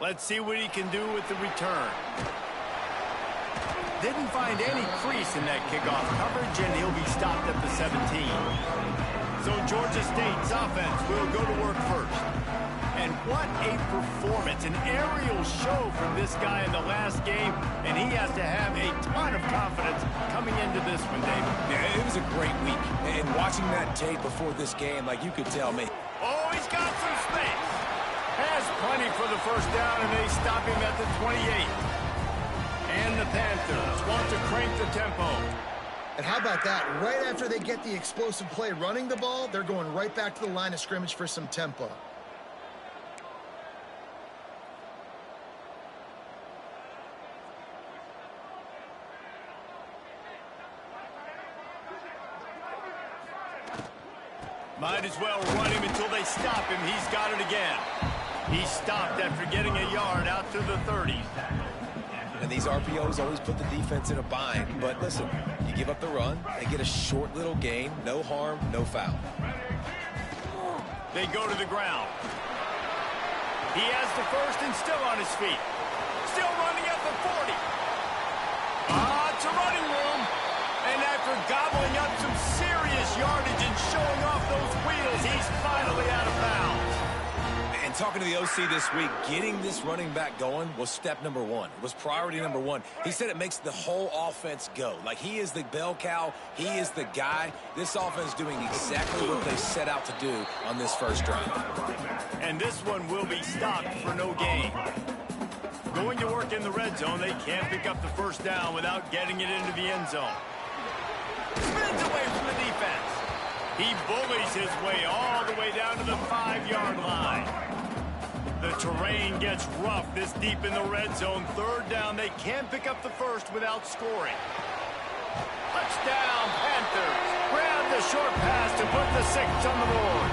Let's see what he can do with the return. Didn't find any crease in that kickoff coverage, and he'll be stopped at the 17. So Georgia State's offense will go to work first. And what a performance, an aerial show from this guy in the last game, and he has to have a ton of confidence coming into this one, David. Yeah, it was a great week, and watching that tape before this game, like you could tell me. Oh, he's got some space. Has plenty for the first down, and they stop him at the 28. And the Panthers want to crank the tempo. And how about that? Right after they get the explosive play running the ball, they're going right back to the line of scrimmage for some tempo. Might as well run him until they stop him. He's got it again. He stopped after getting a yard out to the 30. And these RPOs always put the defense in a bind. But listen, you give up the run, they get a short little gain, no harm, no foul. They go to the ground. He has the first and still on his feet. Still running at the 40. It's a running room. And after gobbling up some serious yardage and showing off those wheels, he's finally out of bounds. And talking to the OC this week, getting this running back going was step number one. It was priority number one. He said it makes the whole offense go. Like, he is the bell cow. He is the guy. This offense doing exactly what they set out to do on this first drive. And this one will be stopped for no gain. Going to work in the red zone, they can't pick up the first down without getting it into the end zone. Spins away from the defense. He bullies his way all the way down to the 5-yard line. The terrain gets rough this deep in the red zone. Third down, they can't pick up the first without scoring. Touchdown, Panthers. Grab the short pass to put the 6 on the board.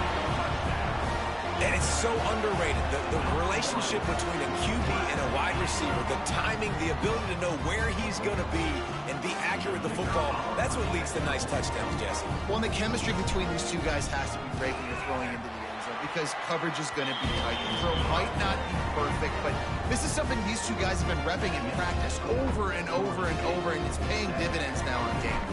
And it's so underrated. The relationship between a QB and a wide receiver, the timing, the ability to know where he's going to be and be accurate with the football, that's what leads to nice touchdowns, Jesse. Well, and the chemistry between these two guys has to be great when you're throwing into the end zone because coverage is going to be tight. The throw might not be perfect, but this is something these two guys have been repping in practice over and over and over, and it's paying dividends now in game.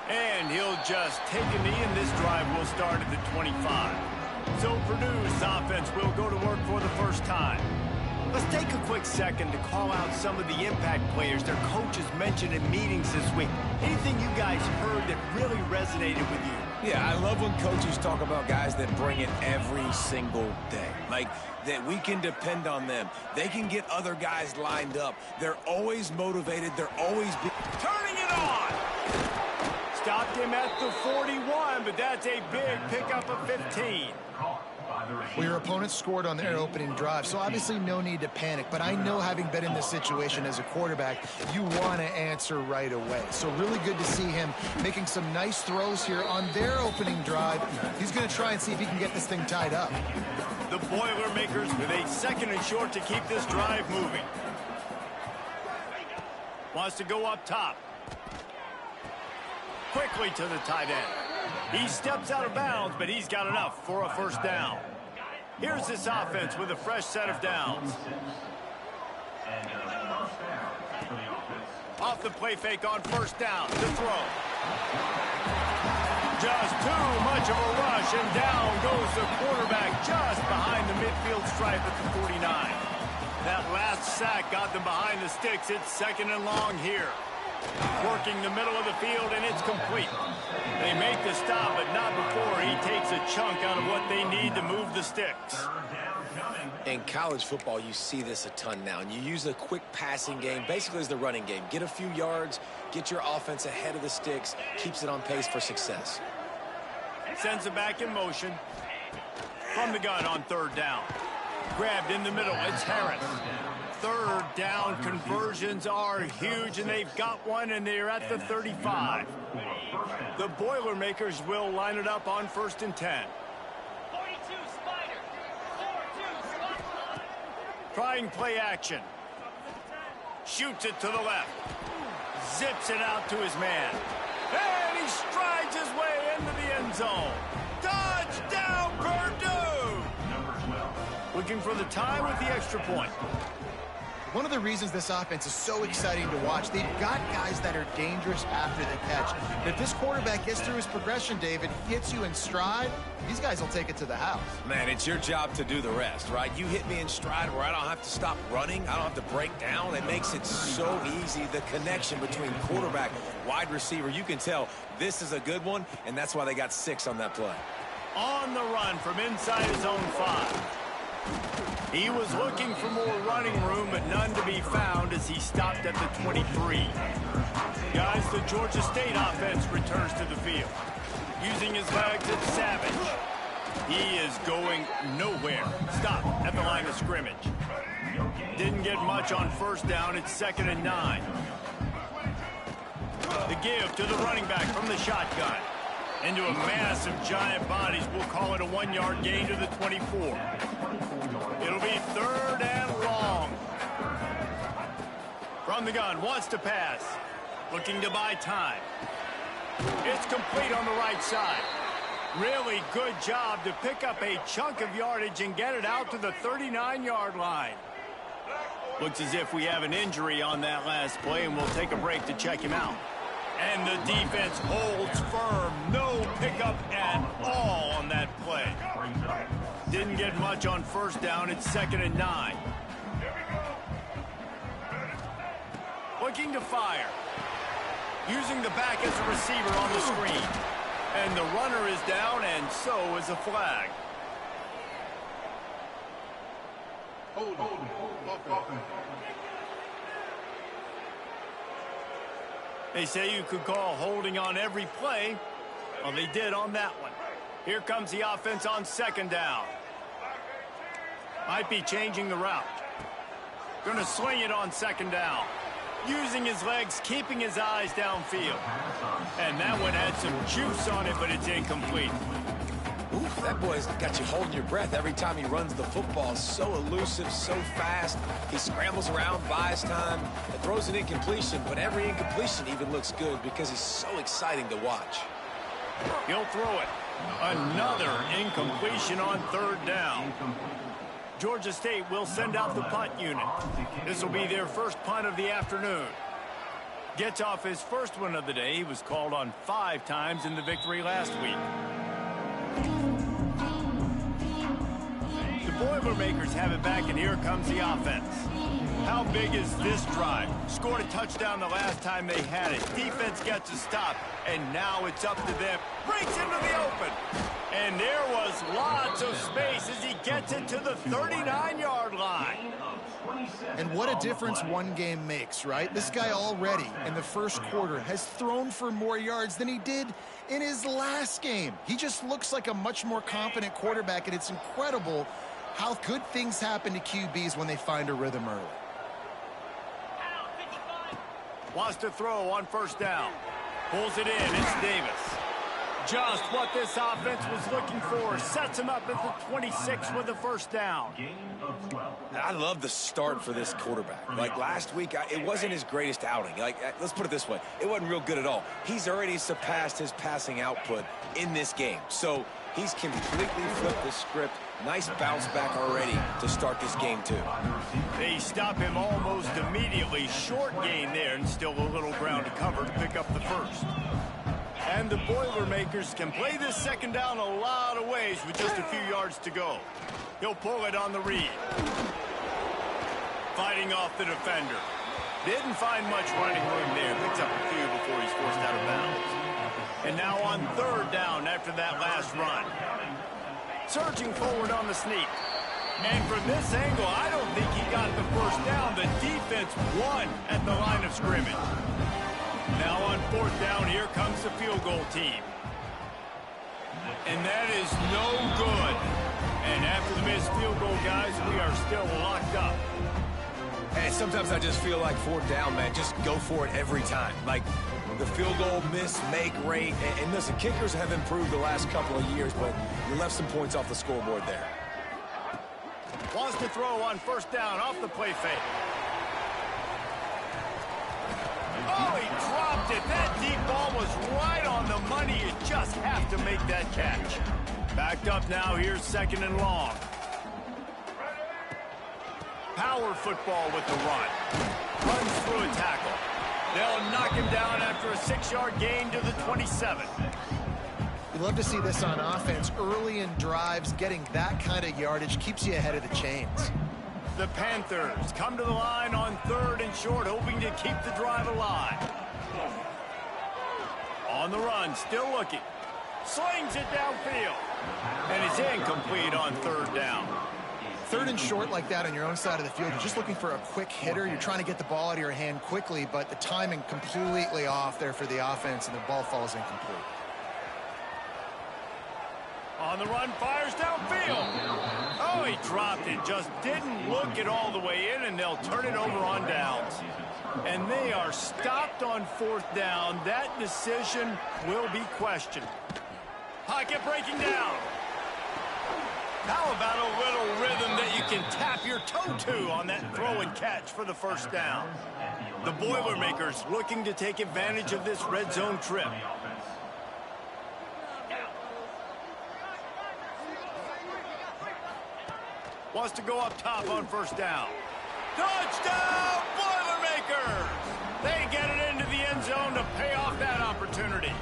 And he'll just take a knee, and this drive will start at the 25. So Purdue's offense will go to work for the first time. Let's take a quick second to call out some of the impact players their coaches mentioned in meetings this week. Anything you guys heard that really resonated with you? Yeah, I love when coaches talk about guys that bring it every single day. Like, that we can depend on them. They can get other guys lined up. They're always motivated. They're always turning it on. Stopped him at the 41, but that's a big pickup of 15. Well, your opponent scored on their opening drive, so obviously no need to panic. But I know, having been in this situation as a quarterback, you want to answer right away. So really good to see him making some nice throws here on their opening drive. He's going to try and see if he can get this thing tied up. The Boilermakers with a 2nd and short to keep this drive moving. Wants to go up top. Quickly to the tight end. He steps out of bounds, but he's got enough for a first down. Here's this offense with a fresh set of downs. Off the play fake on first down. The throw. Just too much of a rush, and down goes the quarterback just behind the midfield stripe at the 49. That last sack got them behind the sticks. It's 2nd and long here. Working the middle of the field, and it's complete. They make the stop, but not before he takes a chunk out of what they need to move the sticks. In college football, you see this a ton now, and you use a quick passing game, basically as the running game. Get a few yards, get your offense ahead of the sticks, keeps it on pace for success. Sends it back in motion. From the gun on 3rd down. Grabbed in the middle, it's Harris. 3rd down conversions are huge, and they've got one, and they're at the 35. The Boilermakers will line it up on 1st and 10. 42 Spider. 4-2 Spider. Trying play action. Shoots it to the left. Zips it out to his man. And he strides his way into zone. Touchdown, Purdue! Looking for the tie with the extra point. One of the reasons this offense is so exciting to watch, they've got guys that are dangerous after the catch. And if this quarterback gets through his progression, David, hits you in stride, these guys will take it to the house. Man, it's your job to do the rest, right? You hit me in stride where I don't have to stop running. I don't have to break down. It makes it so easy. The connection between quarterback, wide receiver, you can tell this is a good one, and that's why they got 6 on that play. On the run from inside his own 5. He was looking for more running room, but none to be found as he stopped at the 23. Guys, the Georgia State offense returns to the field. Using his legs, it's Savage. He is going nowhere. Stop at the line of scrimmage. Didn't get much on first down. It's 2nd and 9. The give to the running back from the shotgun. Into a mass of giant bodies. We'll call it a 1-yard gain to the 24. It'll be 3rd and long. From the gun, wants to pass. Looking to buy time. It's complete on the right side. Really good job to pick up a chunk of yardage and get it out to the 39-yard line. Looks as if we have an injury on that last play, and we'll take a break to check him out. And the defense holds firm. No pickup at all on that play. Didn't get much on first down. It's 2nd and 9. Looking to fire. Using the back as a receiver on the screen. And the runner is down, and so is a flag. They say you could call holding on every play. Well, they did on that one. Here comes the offense on 2nd down. Might be changing the route. Going to swing it on 2nd down. Using his legs, keeping his eyes downfield. And that one had some juice on it, but it's incomplete. Oof, that boy's got you holding your breath every time he runs the football. So elusive, so fast. He scrambles around, buys time, and throws an incompletion. But every incompletion even looks good because he's so exciting to watch. He'll throw it. Another incompletion on 3rd down. Georgia State will send out the punt unit. This will be their first punt of the afternoon. Gets off his first one of the day. He was called on 5 times in the victory last week. The Boilermakers have it back, and here comes the offense. How big is this drive? Scored a touchdown the last time they had it. Defense gets a stop, and now it's up to them. Breaks into the open. And there was lots of space as he gets it to the 39-yard line. And what a difference one game makes, right? This guy already in the first quarter has thrown for more yards than he did in his last game. He just looks like a much more confident quarterback, and it's incredible how good things happen to QBs when they find a rhythm early. Wants to throw on 1st down. Pulls it in. It's Davis. Just what this offense was looking for. Sets him up at the 26 with the 1st down. I love the start for this quarterback. Like last week, it wasn't his greatest outing. Like, let's put it this way. It wasn't real good at all. He's already surpassed his passing output in this game. So he's completely flipped the script. Nice bounce back already to start this game, too. They stop him almost immediately. Short gain there, and still a little ground to cover to pick up the 1st. And the Boilermakers can play this 2nd down a lot of ways with just a few yards to go. He'll pull it on the read. Fighting off the defender. Didn't find much running room there. Picks up a few before he's forced out of bounds. And now on 3rd down after that last run. Surging forward on the sneak. And from this angle, I don't think he got the 1st down. The defense won at the line of scrimmage. Now on 4th down, here comes the field goal team. And that is no good. And after the missed field goal, guys, we are still locked up. And sometimes I just feel like 4th down, man, just go for it every time. Like the field goal miss, make rate. And listen, kickers have improved the last couple of years, but you left some points off the scoreboard there. Wants to throw on 1st down off the play fake. Oh, he dropped dropped it. That deep ball was right on the money. You just have to make that catch. Backed up now. Here's 2nd and long. Power football with the run. Runs through a tackle. They'll knock him down after a 6-yard gain to the 27. You love to see this on offense. Early in drives, getting that kind of yardage keeps you ahead of the chains. The Panthers come to the line on 3rd and short, hoping to keep the drive alive. On the run, still looking. Slings it downfield. And it's incomplete on 3rd down. 3rd and short like that on your own side of the field, you're just looking for a quick hitter. You're trying to get the ball out of your hand quickly, but the timing completely off there for the offense, and the ball falls incomplete. On the run, fires downfield. Oh, he dropped it. Just didn't look it all the way in, and they'll turn it over on downs. And they are stopped on 4th down. That decision will be questioned. Pocket breaking down. How about a little rhythm that you can tap your toe to on that throw and catch for the 1st down? The Boilermakers looking to take advantage of this red zone trip. Wants to go up top on 1st down. Touchdown, Boilermakers! They get it into the end zone to pay off that opportunity.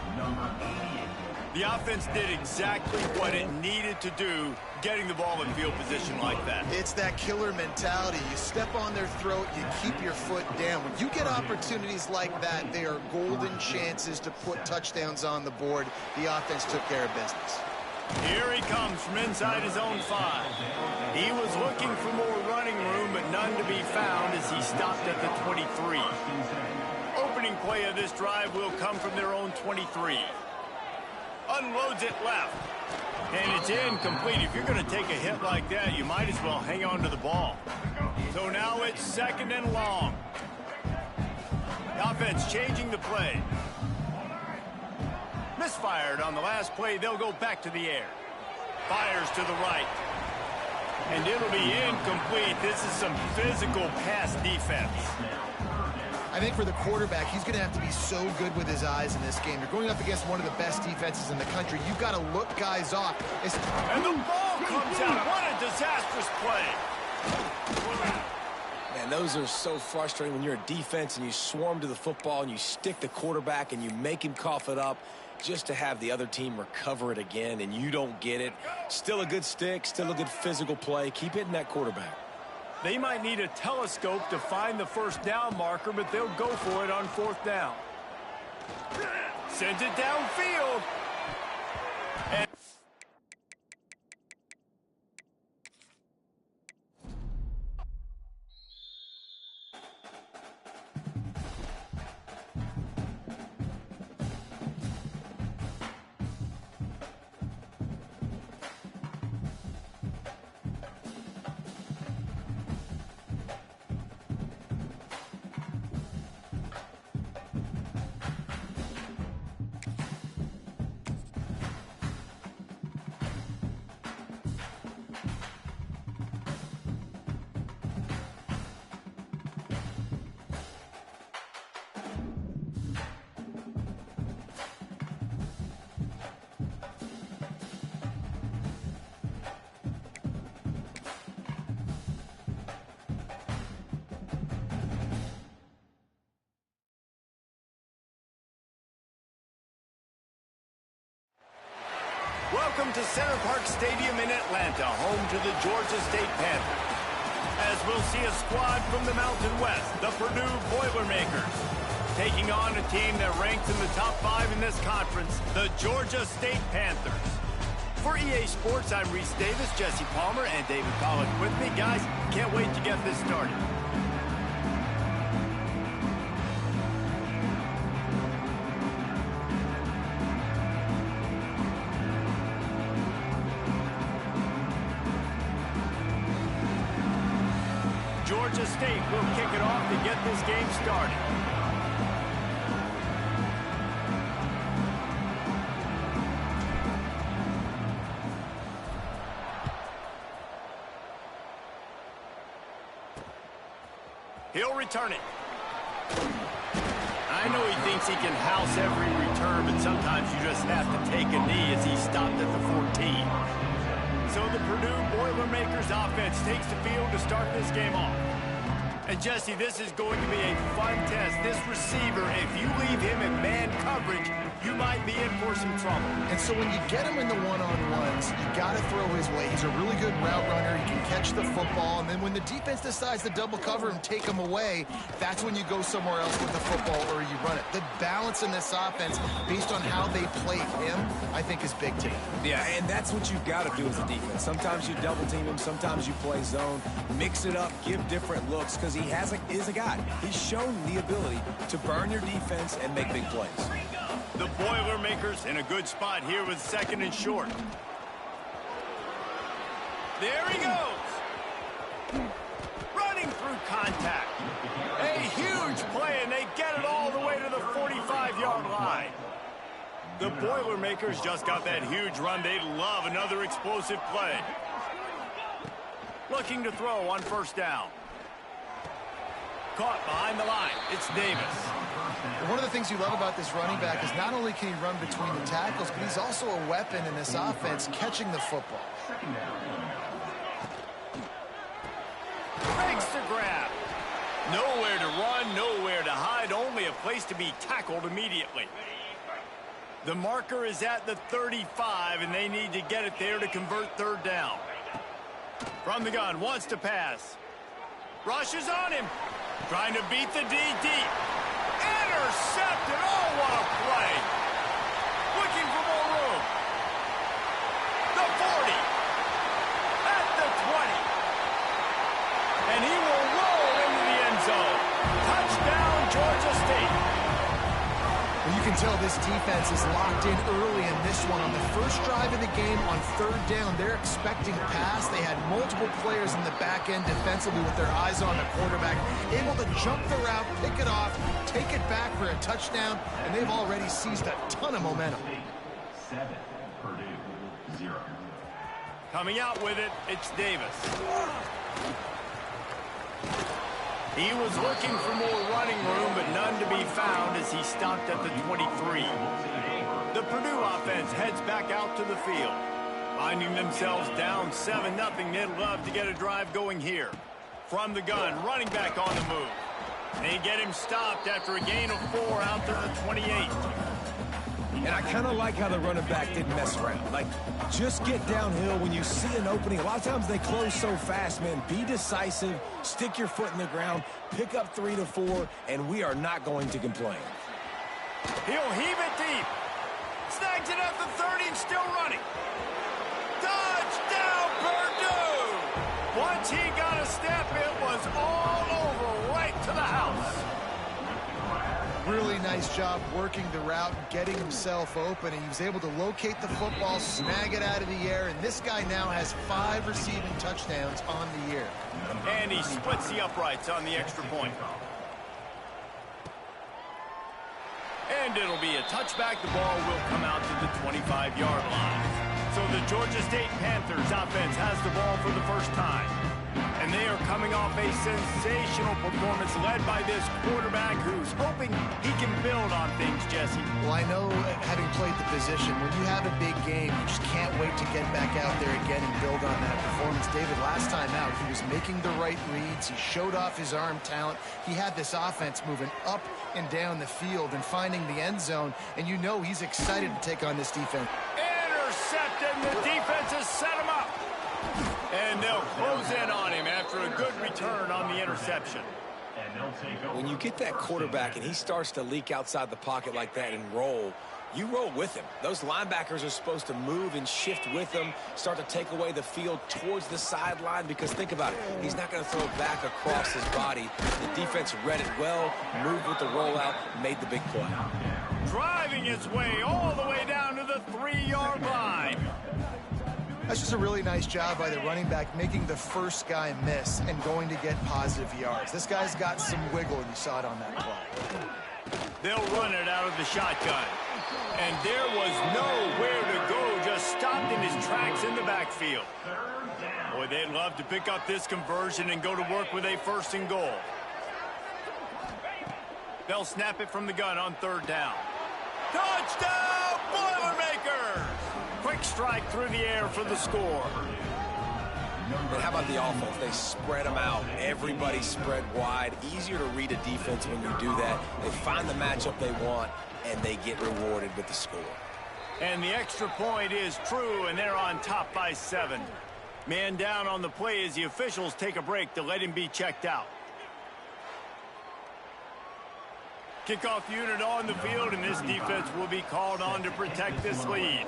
The offense did exactly what it needed to do, getting the ball in field position like that. It's that killer mentality. You step on their throat, you keep your foot down. When you get opportunities like that, they are golden chances to put touchdowns on the board. The offense took care of business. Here he comes from inside his own 5. He was looking for more running room, but none to be found as he stopped at the 23. Opening play of this drive will come from their own 23. Unloads it left. And it's incomplete. If you're going to take a hit like that, you might as well hang on to the ball. So now it's 2nd and long. The offense changing the play. Misfired on the last play. They'll go back to the air. Fires to the right. And it'll be incomplete. This is some physical pass defense. I think for the quarterback, he's going to have to be so good with his eyes in this game. You're going up against one of the best defenses in the country. You've got to look guys off. And the ball comes out. What a disastrous play. Man, those are so frustrating when you're a defense and you swarm to the football and you stick the quarterback and you make him cough it up just to have the other team recover it again and you don't get it. Still a good stick, still a good physical play. Keep hitting that quarterback. They might need a telescope to find the 1st down marker, but they'll go for it on 4th down. Sends it downfield. And welcome to Center Park Stadium in Atlanta, home to the Georgia State Panthers. As we'll see a squad from the Mountain West, the Purdue Boilermakers, taking on a team that ranks in the top 5 in this conference, the Georgia State Panthers. For EA Sports, I'm Reese Davis, Jesse Palmer, and David Pollack with me. Guys, can't wait to get this started. Georgia State will kick it off to get this game started. He'll return it. I know he thinks he can house every return, but sometimes you just have to take a knee as he stopped at the 14. So the Purdue Boilermakers offense takes the field to start this game off. And Jesse, this is going to be a fun test. This receiver, if you leave him in man coverage, you might be in for some trouble. And so when you get him in the one-on-ones, you got to throw his way. He's a really good route runner. He can catch the football. And then when the defense decides to double cover and take him away, that's when you go somewhere else with the football or you run it. The balance in this offense, based on how they play him, I think is big today. Yeah, and that's what you've got to do as a defense. Sometimes you double team him. Sometimes you play zone. Mix it up. Give different looks because he is a guy. He's shown the ability to burn your defense and make big plays. The Boilermakers in a good spot here with 2nd and short. There he goes. Running through contact. A huge play, and they get it all the way to the 45-yard line. The Boilermakers just got that huge run. They'd love another explosive play. Looking to throw on 1st down. Caught behind the line. It's Davis. One of the things you love about this running back is not only can he run between the tackles, but he's also a weapon in this offense catching the football. Makes the grab. Nowhere to run, nowhere to hide, only a place to be tackled immediately. The marker is at the 35, and they need to get it there to convert 3rd down. From the gun, wants to pass. Rushes on him. Trying to beat the D deep. Intercepted. Oh, what a play. Looking for more room. The 40. At the 20. And he will roll into the end zone. Touchdown, Georgia State. Well, you can tell this defense is locked in early in this one. On the first drive of the game, on 3rd down, they're expecting pass. They had multiple players in the back end defensively with their eyes on the quarterback, able to jump the route, pick it off, take it back for a touchdown, and they've already seized a ton of momentum. 7, Purdue, 0. Coming out with it, it's Davis. He was looking for more running room, but none to be found as he stopped at the 23. The Purdue offense heads back out to the field. Finding themselves down 7-0, they'd love to get a drive going here. From the gun, running back on the move. They get him stopped after a gain of 4 out to the 28. And I kind of like how the running back didn't mess around. Like, just get downhill when you see an opening. A lot of times they close so fast, man. Be decisive, stick your foot in the ground, pick up 3 to 4, and we are not going to complain. He'll heave it deep. Snags it at the 30 and still running. Touchdown, Purdue! Once he got a step, it was all over right to the house. Really nice job working the route, getting himself open, and he was able to locate the football, snag it out of the air, and this guy now has 5 receiving touchdowns on the year. And he splits the uprights on the extra point. And it'll be a touchback. The ball will come out to the 25-yard line. So the Georgia State Panthers offense has the ball for the first time. And they are coming off a sensational performance led by this quarterback who's hoping he can build on things, Jesse. Well, I know, having played the position, when you have a big game, you just can't wait to get back out there again and build on that performance. David, last time out, he was making the right reads. He showed off his arm talent. He had this offense moving up and down the field and finding the end zone. And you know he's excited to take on this defense. Intercepted, and the defense has set him up. And they'll close in on him after a good return on the interception. When you get that quarterback and he starts to leak outside the pocket like that and roll, you roll with him. Those linebackers are supposed to move and shift with him, start to take away the field towards the sideline, because think about it, he's not going to throw it back across his body. The defense read it well, moved with the rollout, made the big play. Driving his way all the way down to the 3-yard line. That's just a really nice job by the running back, making the first guy miss and going to get positive yards. This guy's got some wiggle, and you saw it on that play. They'll run it out of the shotgun. And there was nowhere to go, just stopped in his tracks in the backfield. Boy, they'd love to pick up this conversion and go to work with a 1st and goal. They'll snap it from the gun on 3rd down. Touchdown, Boilermakers! Quick strike through the air for the score. And how about the offense? They spread them out. Everybody spread wide. Easier to read a defense when you do that. They find the matchup they want, and they get rewarded with the score. And the extra point is true, and they're on top by 7. Man down on the play as the officials take a break to let him be checked out. Kickoff unit on the field, and this defense will be called on to protect this lead.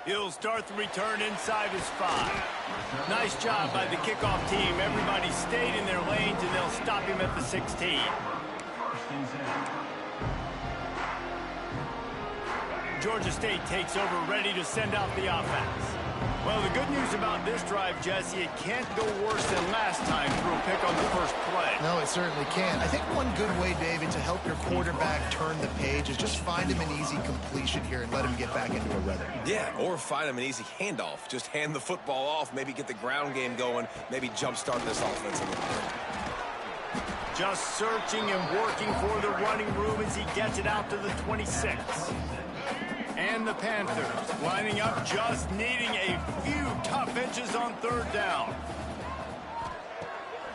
He'll start the return inside his 5. Nice job by the kickoff team. Everybody stayed in their lanes, and they'll stop him at the 16. Georgia State takes over, ready to send out the offense. Well, the good news about this drive, Jesse, it can't go worse than last time through a pick on the first play. No, it certainly can't. I think one good way, David, to help your quarterback turn the page is just find him an easy completion here and let him get back into a rhythm. Yeah, or find him an easy handoff. Just hand the football off, maybe get the ground game going, maybe jumpstart this offense a little bit. Just searching and working for the running room as he gets it out to the 26. And the Panthers lining up, just needing a few tough inches on 3rd down.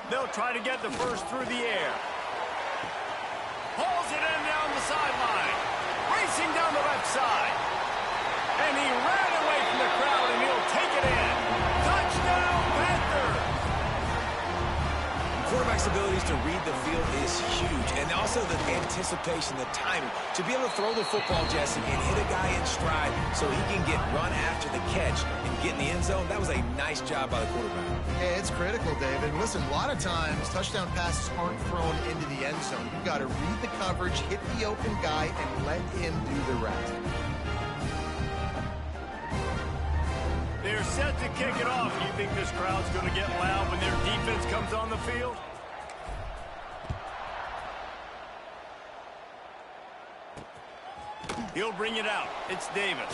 They'll try to get the first through the air. Hauls it in down the sideline. Racing down the left side. And he ran away from the crowd, and he'll take it in. Touchdown, Panthers! Quarterback's abilities to read the field is huge, and also the anticipation, the timing. To be able to throw the football, Jesse, and hit a guy in stride so he can get run after the catch and get in the end zone, that was a nice job by the quarterback. Yeah, it's critical, David. Listen, a lot of times touchdown passes aren't thrown into the end zone. You've got to read the coverage, hit the open guy, and let him do the rest. They're set to kick it off. Do you think this crowd's going to get loud when their defense comes on the field? He'll bring it out. It's Davis.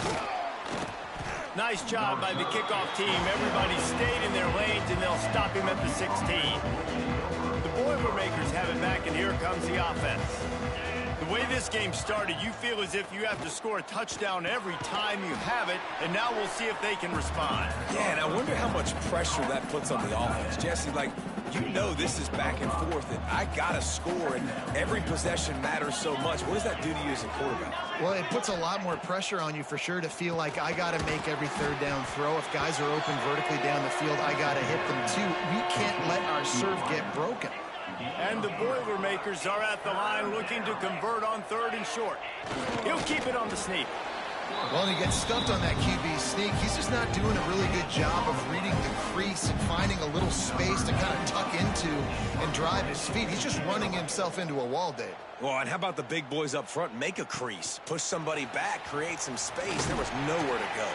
Nice job by the kickoff team. Everybody stayed in their lanes, and they'll stop him at the 16. The Boilermakers have it back, and here comes the offense. The way this game started, you feel as if you have to score a touchdown every time you have it, and now we'll see if they can respond. Yeah, and I wonder how much pressure that puts on the offense. Jesse, like, you know this is back and forth, and I got to score, and every possession matters so much. What does that do to you as a quarterback? Well, it puts a lot more pressure on you for sure to feel like I got to make every 3rd down throw. If guys are open vertically down the field, I got to hit them too. We can't let our serve get broken. And the Boilermakers are at the line looking to convert on 3rd and short. He'll keep it on the sneak. Well, he gets stumped on that QB sneak. He's just not doing a really good job of reading the crease and finding a little space to kind of tuck into and drive his feet. He's just running himself into a wall, Dave. Well, and how about the big boys up front? Make a crease. Push somebody back. Create some space. There was nowhere to go.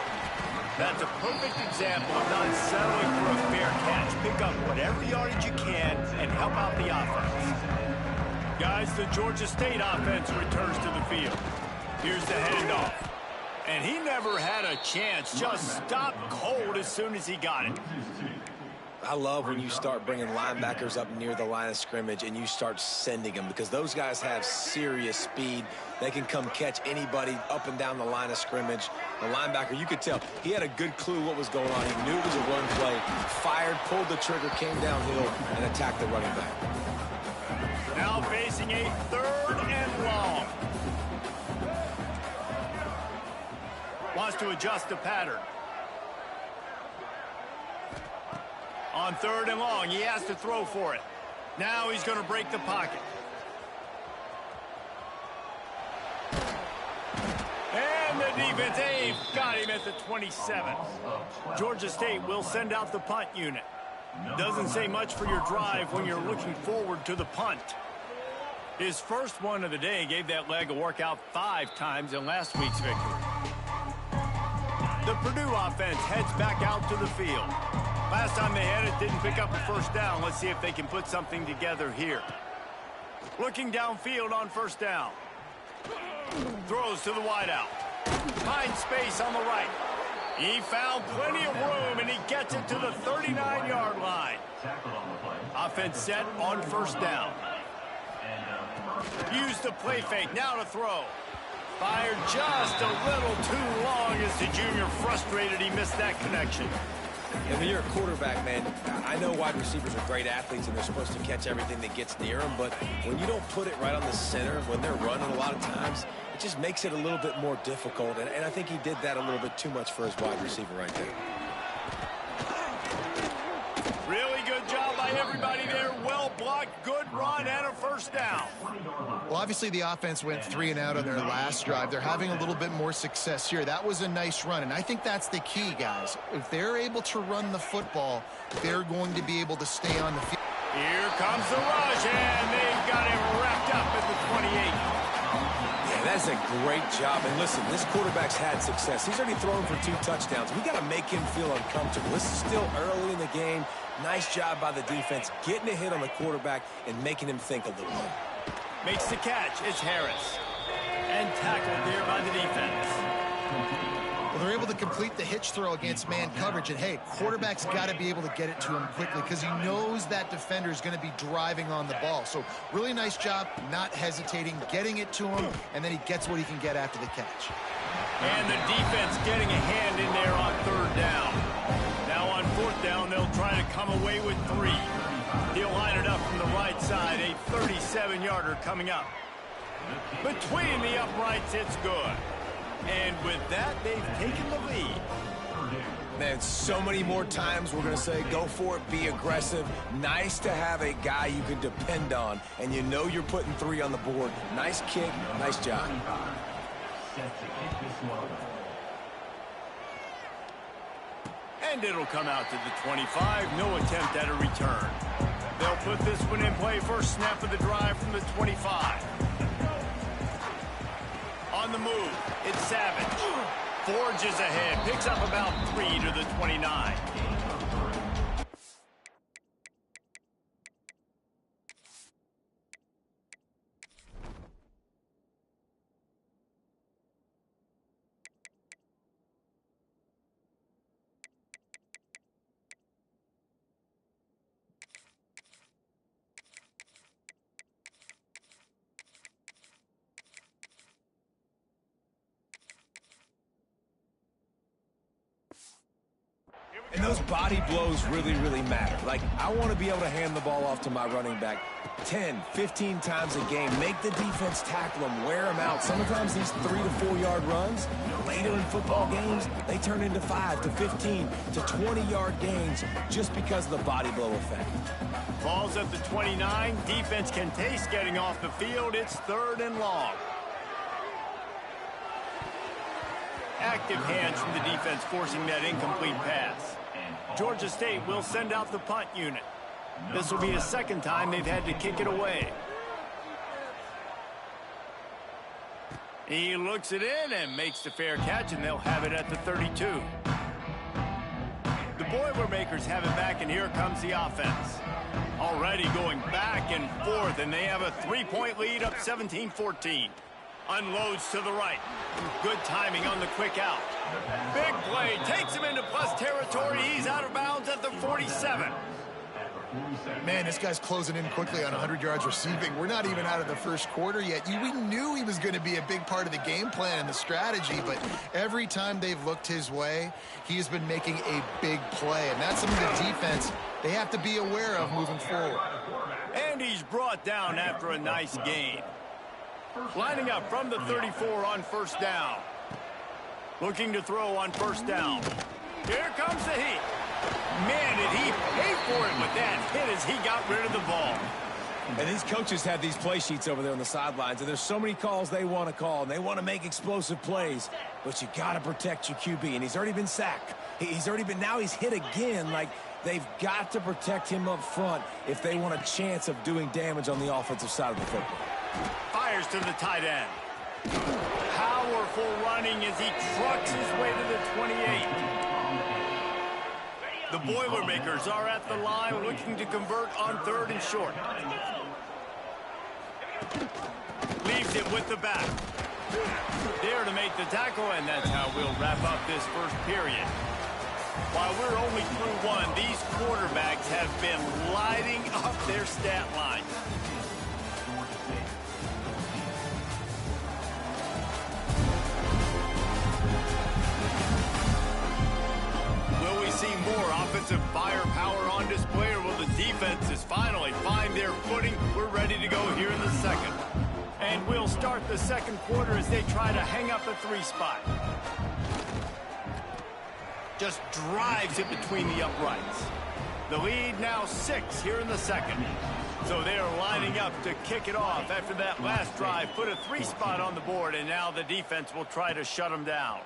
That's a perfect example of not settling for a fair catch. Pick up whatever yardage you can and help out the offense. Guys, the Georgia State offense returns to the field. Here's the handoff. And he never had a chance. Just stopped cold as soon as he got it. I love when you start bringing linebackers up near the line of scrimmage and you start sending them, because those guys have serious speed. They can come catch anybody up and down the line of scrimmage. The linebacker, you could tell, he had a good clue what was going on. He knew it was a run play, fired, pulled the trigger, came downhill, and attacked the running back. Now facing a 3rd and long. Wants to adjust the pattern. On 3rd and long, he has to throw for it. Now he's going to break the pocket. And the defense, they've got him at the 27. Georgia State will send out the punt unit. Doesn't say much for your drive when you're looking forward to the punt. His first one of the day gave that leg a workout 5 times in last week's victory. The Purdue offense heads back out to the field. Last time they had it, didn't pick up a 1st down. Let's see if they can put something together here. Looking downfield on 1st down. Throws to the wideout. Finds space on the right. He found plenty of room, and he gets it to the 39-yard line. Offense set on first down. Use the play fake. Now to throw. Fired just a little too long as the junior frustrated he missed that connection. And when you're a quarterback, man, I know wide receivers are great athletes and they're supposed to catch everything that gets near them, but when you don't put it right on the center, when they're running a lot of times, it just makes it a little bit more difficult. And I think he did that a little bit too much for his wide receiver right there. Really good job by everybody there. Well blocked, good run, and a first down. Well, obviously the offense went 3 and out on their last drive. They're having a little bit more success here. That was a nice run, and I think that's the key, guys. If they're able to run the football, they're going to be able to stay on the field. Here comes the rush, and they've got him wrapped up at the 28. Yeah, that's a great job. And listen, this quarterback's had success. He's already thrown for 2 touchdowns. We got to make him feel uncomfortable. This is still early in the game. Nice job by the defense, getting a hit on the quarterback and making him think a little bit. Makes the catch. It's Harris. And tackled there by the defense. Well, they're able to complete the hitch throw against man coverage. And, hey, quarterback's got to be able to get it to him quickly because he knows that defender is going to be driving on the ball. So really nice job, not hesitating, getting it to him, and then he gets what he can get after the catch. And the defense getting a hand in there on third down. Now on fourth down, they'll try to come away with 3. He'll line it up from the right side. A 37-yarder coming up. Between the uprights, it's good. And with that, they've taken the lead. Man, so many more times we're going to say, go for it, be aggressive. Nice to have a guy you can depend on, and you know you're putting 3 on the board. Nice kick, nice job. And it'll come out to the 25. No attempt at a return. They'll put this one in play. First snap of the drive from the 25. On the move, it's Savage. Forges ahead, picks up about 3 to the 29. And those body blows really, really matter. Like, I want to be able to hand the ball off to my running back 10, 15 times a game. Make the defense tackle them, wear them out. Sometimes these 3 to 4 yard runs, later in football games, they turn into 5 to 15 to 20-yard gains just because of the body blow effect. Ball's at the 29. Defense can taste getting off the field. It's 3rd and long. Active hands from the defense forcing that incomplete pass. Georgia State will send out the punt unit. This will be the 2nd time they've had to kick it away. He looks it in and makes the fair catch, and they'll have it at the 32. The Boilermakers have it back, and here comes the offense. Already going back and forth, and they have a 3-point lead up 17-14. Unloads to the right. Good timing on the quick out. Big play. Takes him into plus territory. He's out of bounds at the 47. Man, this guy's closing in quickly on 100 yards receiving. We're not even out of the first quarter yet. We knew he was going to be a big part of the game plan and the strategy, but every time they've looked his way, he has been making a big play. And that's something the defense, they have to be aware of moving forward. And he's brought down after a nice gain. Lining up from the 34 on first down. Looking to throw on first down. Here comes the heat. Man, did he pay for it with that hit as he got rid of the ball. And these coaches have these play sheets over there on the sidelines, and there's so many calls they want to call, and they want to make explosive plays. But you got to protect your QB, and he's already been sacked. Now he's hit again. Like, they've got to protect him up front if they want a chance of doing damage on the offensive side of the football. Fires to the tight end. Powerful running as he trucks his way to the 28. The Boilermakers are at the line looking to convert on 3rd and short. Leaves it with the back. There to make the tackle, and that's how we'll wrap up this first period. While we're only through one, these quarterbacks have been lighting up their stat line. Will we see more offensive firepower on display, or will the defenses finally find their footing? We're ready to go here in the second. And we'll start the second quarter as they try to hang up a 3 spot. Just drives it between the uprights. The lead now 6 here in the second. So they're lining up to kick it off after that last drive. Put a 3 spot on the board, and now the defense will try to shut them down.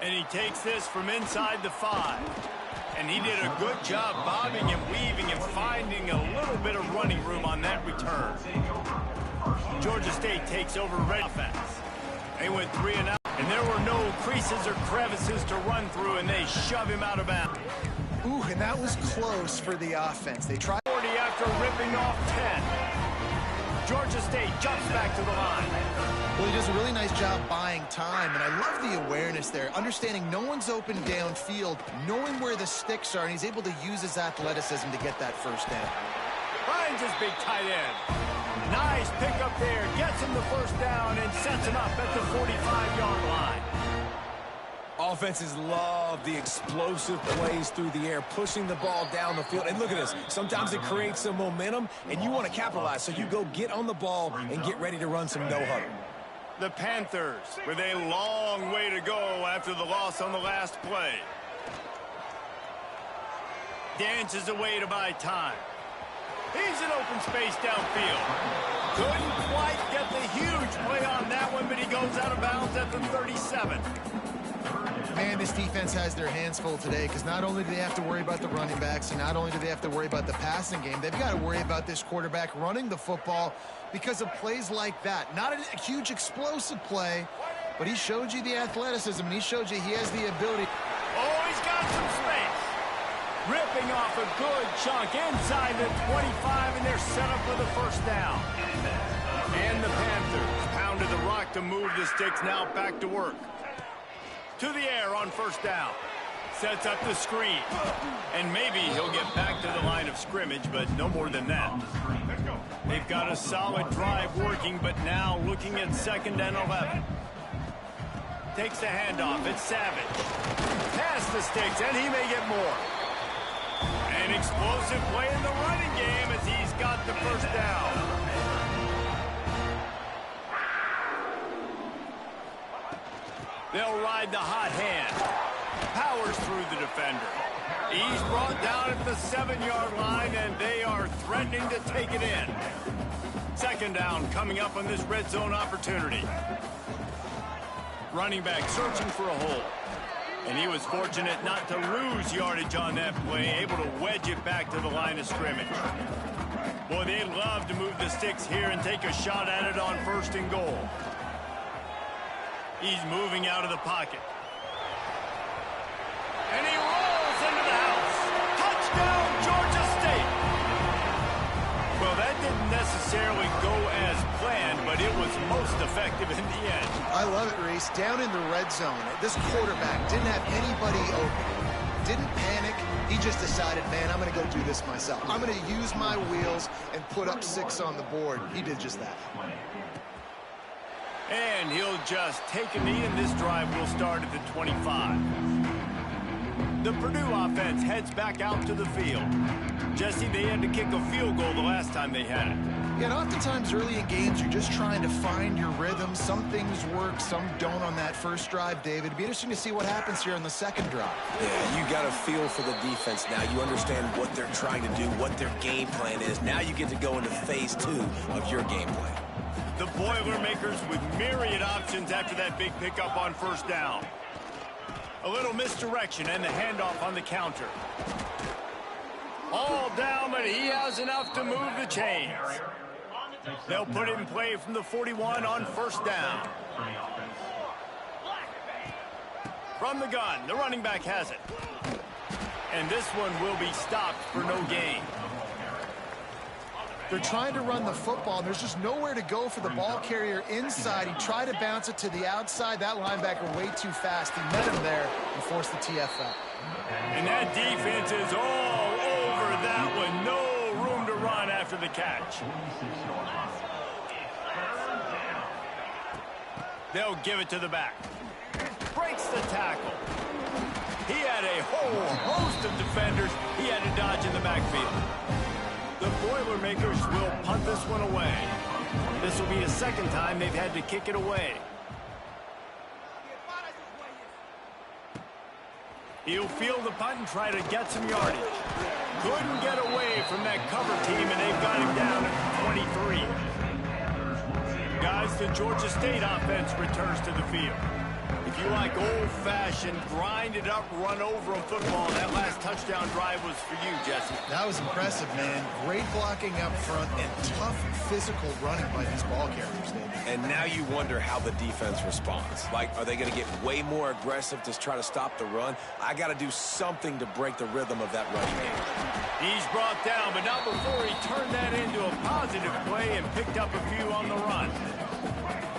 And he takes this from inside the 5. And he did a good job bobbing and weaving and finding a little bit of running room on that return. Georgia State takes over red offense. They went 3 and out. And there were no creases or crevices to run through, and they shove him out of bounds. Ooh, and that was close for the offense. They tried 40 after ripping off 10. Georgia State jumps back to the line. Well, he does a really nice job buying time, and I love the awareness there, understanding no one's open downfield, knowing where the sticks are, and he's able to use his athleticism to get that first down. Finds his big tight end. Nice pickup there, gets him the first down, and sets him up at the 45-yard line. Offenses love the explosive plays through the air, pushing the ball down the field. And look at this. Sometimes it creates some momentum, and you want to capitalize. So you go get on the ball and get ready to run some no-huddle. The Panthers with a long way to go after the loss on the last play. Dances away to buy time. He's in open space downfield. Couldn't quite get the huge play on that one, but he goes out of bounds at the 37. Man, this defense has their hands full today, because not only do they have to worry about the running backs, and not only do they have to worry about the passing game, they've got to worry about this quarterback running the football because of plays like that. Not a huge explosive play, but he showed you the athleticism, and he showed you he has the ability. Oh, he's got some space. Ripping off a good chunk inside the 25, and they're set up for the first down. And the Panthers pounded the rock to move the sticks, now back to work. To the air on first down. Sets up the screen. And maybe he'll get back to the line of scrimmage, but no more than that. They've got a solid drive working, but now looking at 2nd and 11. Takes the handoff. It's Savage. Past the sticks, and he may get more. An explosive play in the running game as he's got the first down. They'll ride the hot hand. Powers through the defender. He's brought down at the 7-yard line, and they are threatening to take it in. 2nd down coming up on this red zone opportunity. Running back searching for a hole. And he was fortunate not to lose yardage on that play, able to wedge it back to the line of scrimmage. Boy, they love to move the sticks here and take a shot at it on 1st and goal. He's moving out of the pocket. And he rolls into the house. Touchdown, Georgia State. Well, that didn't necessarily go as planned, but it was most effective in the end. I love it, Reese. Down in the red zone, this quarterback didn't have anybody open. Didn't panic. He just decided, man, I'm going to go do this myself. I'm going to use my wheels and put up 6 on the board. He did just that. And he'll just take a knee, and this drive will start at the 25. The Purdue offense heads back out to the field. Jesse, they had to kick a field goal the last time they had it. Yeah, and oftentimes early in games, you're just trying to find your rhythm. Some things work, some don't on that first drive, David. It'd be interesting to see what happens here on the 2nd drive. Yeah, you got a feel for the defense now. You understand what they're trying to do, what their game plan is. Now you get to go into phase 2 of your game plan. The Boilermakers with myriad options after that big pickup on 1st down. A little misdirection and the handoff on the counter. All down, but he has enough to move the chains. They'll put it in play from the 41 on 1st down. From the gun, the running back has it. And this one will be stopped for no gain. They're trying to run the football, and there's just nowhere to go for the ball carrier inside. He tried to bounce it to the outside. That linebacker way too fast. He met him there and forced the TFL. And that defense is all over that one. No room to run after the catch. They'll give it to the back. Breaks the tackle. He had a whole host of defenders he had to dodge in the backfield. The Boilermakers will punt this one away. This will be the second time they've had to kick it away. He'll field the punt and try to get some yardage. Couldn't get away from that cover team, and they've got him down at 23. Guys, the Georgia State offense returns to the field. If you like old-fashioned, grind-it-up, run-over-'em football, that last touchdown drive was for you, Jesse. That was impressive, man. Great blocking up front and tough physical running by these ball carriers, David. And now you wonder how the defense responds. Like, are they going to get way more aggressive to try to stop the run? I got to do something to break the rhythm of that running game. He's brought down, but not before he turned that into a positive play and picked up a few on the run.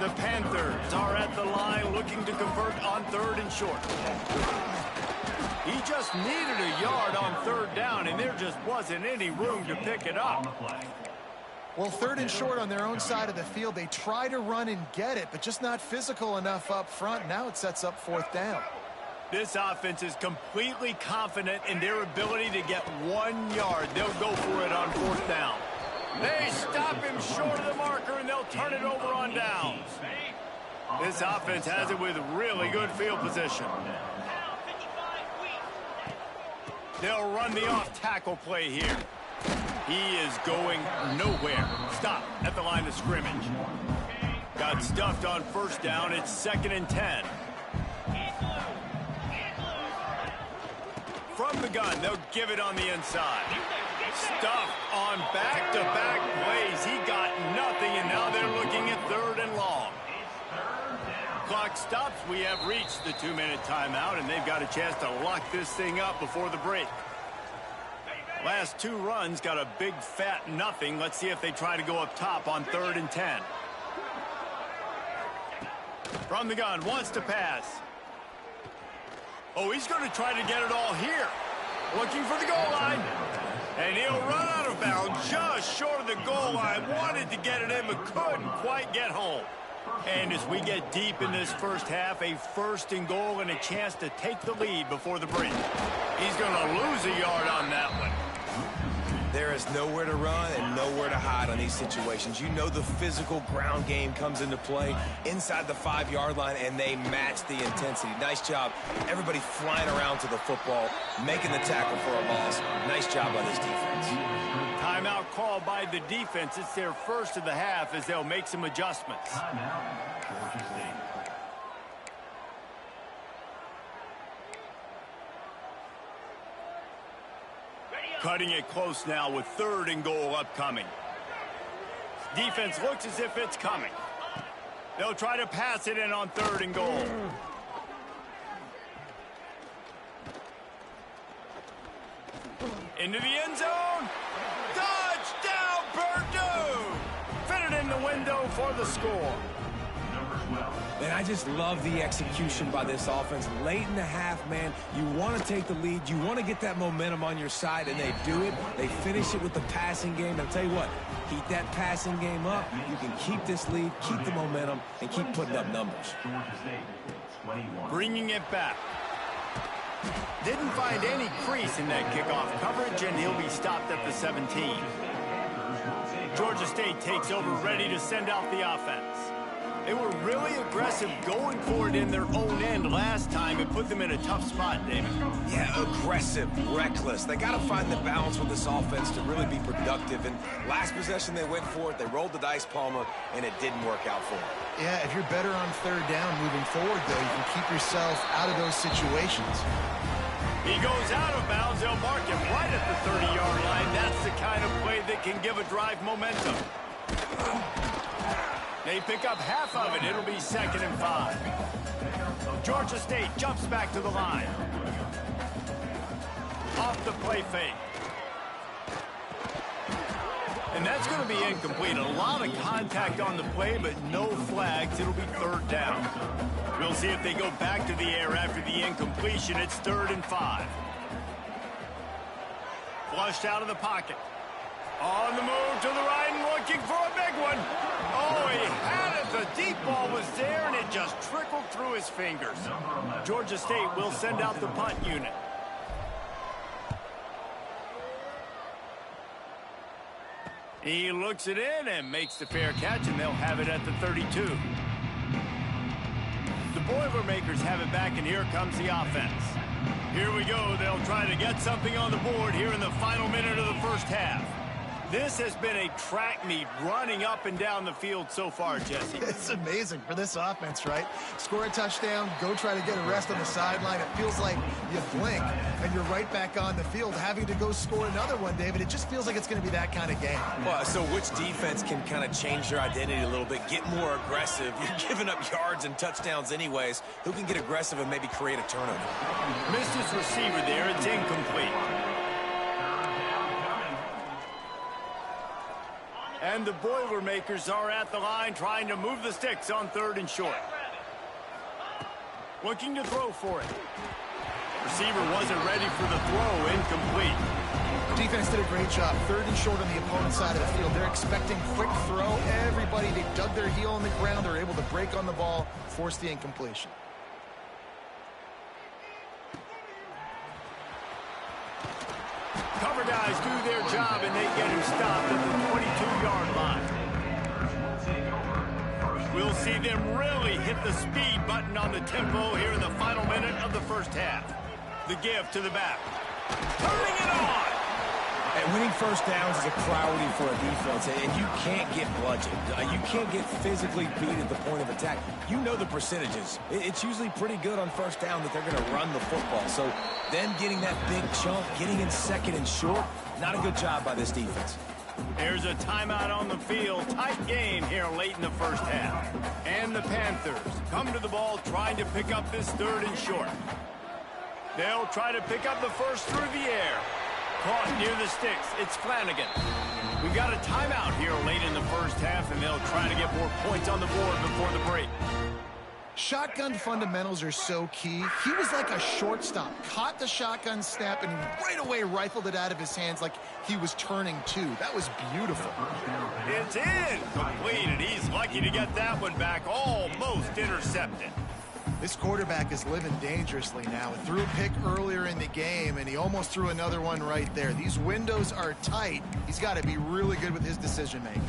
The Panthers are at the line looking to convert on 3rd and short. He just needed a yard on 3rd down, and there just wasn't any room to pick it up. Well, 3rd and short on their own side of the field. They try to run and get it, but just not physical enough up front. Now it sets up 4th down. This offense is completely confident in their ability to get 1 yard. They'll go for it on 4th down. They stop him short of the marker, and they'll turn it over on downs. This offense has it with really good field position. They'll run the off-tackle play here. He is going nowhere. Stop at the line of scrimmage. Got stuffed on 1st down. It's 2nd and 10. From the gun, they'll give it on the inside. Stuffed on back-to-back plays. He got nothing, and now they're looking at 3rd and long. Clock stops. We have reached the 2-minute timeout, and they've got a chance to lock this thing up before the break. Last 2 runs got a big fat nothing. Let's see if they try to go up top on 3rd and 10. From the gun, wants to pass. Oh, he's going to try to get it all here. Looking for the goal line. And he'll run out of bounds just short of the goal line. Wanted to get it in, but couldn't quite get home. And as we get deep in this first half, a 1st and goal and a chance to take the lead before the break. He's going to lose a yard on that one. There is nowhere to run and nowhere to hide on these situations. You know the physical ground game comes into play inside the 5-yard line, and they match the intensity. Nice job. Everybody flying around to the football, making the tackle for a loss. Nice job by this defense. Timeout called by the defense. It's their first of the half as they'll make some adjustments. Cutting it close now with 3rd and goal upcoming. Defense looks as if it's coming. They'll try to pass it in on 3rd and goal. Into the end zone. Touchdown, Purdue! Fitted in the window for the score. And I just love the execution by this offense. Late in the half, man, you want to take the lead. You want to get that momentum on your side, and they do it. They finish it with the passing game. I'll tell you what, keep that passing game up. You can keep this lead, keep the momentum, and keep putting up numbers. Bringing it back. Didn't find any crease in that kickoff coverage, and he'll be stopped at the 17. Georgia State takes over, ready to send out the offense. They were really aggressive going for it in their own end last time and put them in a tough spot, David. Yeah, aggressive, reckless. They got to find the balance with this offense to really be productive. And last possession, they went for it. They rolled the dice, Palmer, and it didn't work out for them. Yeah, if you're better on 3rd down moving forward, though, you can keep yourself out of those situations. He goes out of bounds. They'll mark him right at the 30-yard line. That's the kind of play that can give a drive momentum. They pick up half of it. It'll be 2nd and 5. Georgia State jumps back to the line. Off the play fake. And that's going to be incomplete. A lot of contact on the play, but no flags. It'll be third down. We'll see if they go back to the air after the incompletion. It's 3rd and 5. Flushed out of the pocket. On the move to the right and looking for a big one. Oh, he had it. The deep ball was there, and it just trickled through his fingers. Georgia State will send out the punt unit. He looks it in and makes the fair catch, and they'll have it at the 32. The Boilermakers have it back, and here comes the offense. Here we go. They'll try to get something on the board here in the final minute of the first half. This has been a track meet running up and down the field so far, Jesse. It's amazing for this offense, right? Score a touchdown, go try to get a rest on the sideline. It feels like you blink, and you're right back on the field having to go score another one, David. It just feels like it's going to be that kind of game. Well, so which defense can kind of change their identity a little bit, get more aggressive? You're giving up yards and touchdowns anyways. Who can get aggressive and maybe create a turnover? Missed his receiver there. It's incomplete. And the Boilermakers are at the line trying to move the sticks on 3rd and short. Looking to throw for it. Receiver wasn't ready for the throw. Incomplete. Defense did a great job. 3rd and short on the opponent's side of the field. They're expecting quick throw. Everybody, they dug their heel on the ground. They're able to break on the ball, force the incompletion. Cover guys do their job, and they get him stopped at the 22-yard line. We'll see them really hit the speed button on the tempo here in the final minute of the first half. The give to the back. Turning it on! And winning first downs is a priority for a defense, and you can't get bludgeoned. You can't get physically beat at the point of attack. You know the percentages. It's usually pretty good on first down that they're going to run the football. So them getting that big chunk, getting in 2nd and short, not a good job by this defense. There's a timeout on the field. Tight game here late in the first half. And the Panthers come to the ball trying to pick up this 3rd and short. They'll try to pick up the first through the air. Caught near the sticks. It's Flanagan. We got a timeout here late in the first half, and they'll try to get more points on the board before the break. Shotgun fundamentals are so key. He was like a shortstop. Caught the shotgun snap and right away rifled it out of his hands like he was turning two. That was beautiful. It's incomplete, and he's lucky to get that one back. Almost intercepted. This quarterback is living dangerously now. He threw a pick earlier in the game, and he almost threw another one right there. These windows are tight. He's got to be really good with his decision-making.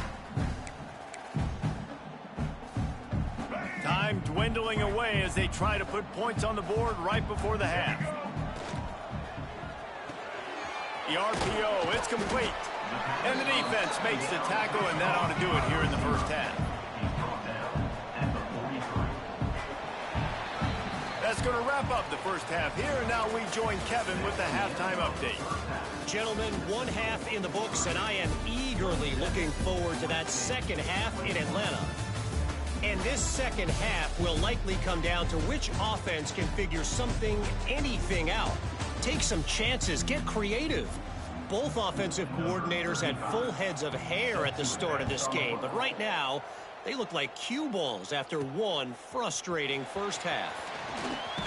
Time dwindling away as they try to put points on the board right before the half. The RPO, it's complete. And the defense makes the tackle, and that ought to do it here in the first half. That's going to wrap up the first half here, and now we join Kevin with the halftime update. Gentlemen, 1 half in the books, and I am eagerly looking forward to that second half in Atlanta. And this second half will likely come down to which offense can figure something, anything out. Take some chances, get creative. Both offensive coordinators had full heads of hair at the start of this game, but right now, they look like cue balls after one frustrating first half.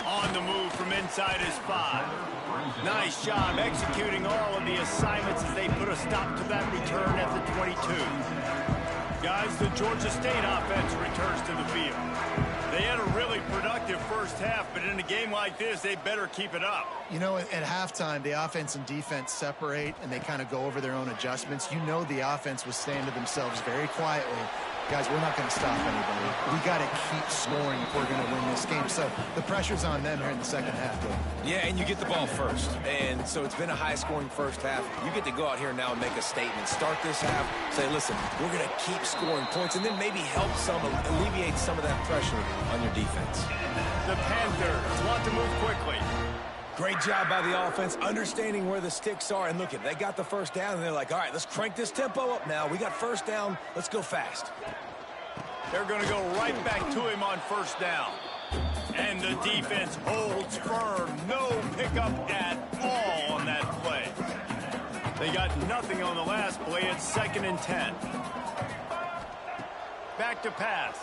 On the move from inside his 5. Nice job executing all of the assignments as they put a stop to that return at the 22. Guys, the Georgia State offense returns to the field. They had a really productive first half, but in a game like this, they better keep it up. You know, at halftime, the offense and defense separate, and they kind of go over their own adjustments. You know the offense was saying to themselves very quietly, guys, we're not going to stop anybody. We got to keep scoring if we're going to win this game. So the pressure's on them here in the second half, though. Yeah, and you get the ball first. And so it's been a high-scoring first half. You get to go out here now and make a statement. Start this half, say, listen, we're going to keep scoring points, and then maybe help alleviate some of that pressure on your defense. The Panthers want to move quickly. Great job by the offense, understanding where the sticks are. And look, they got the first down, and they're like, all right, let's crank this tempo up now. We got first down. Let's go fast. They're going to go right back to him on first down. And the defense holds firm. No pickup at all on that play. They got nothing on the last play. It's 2nd and 10. Back to pass.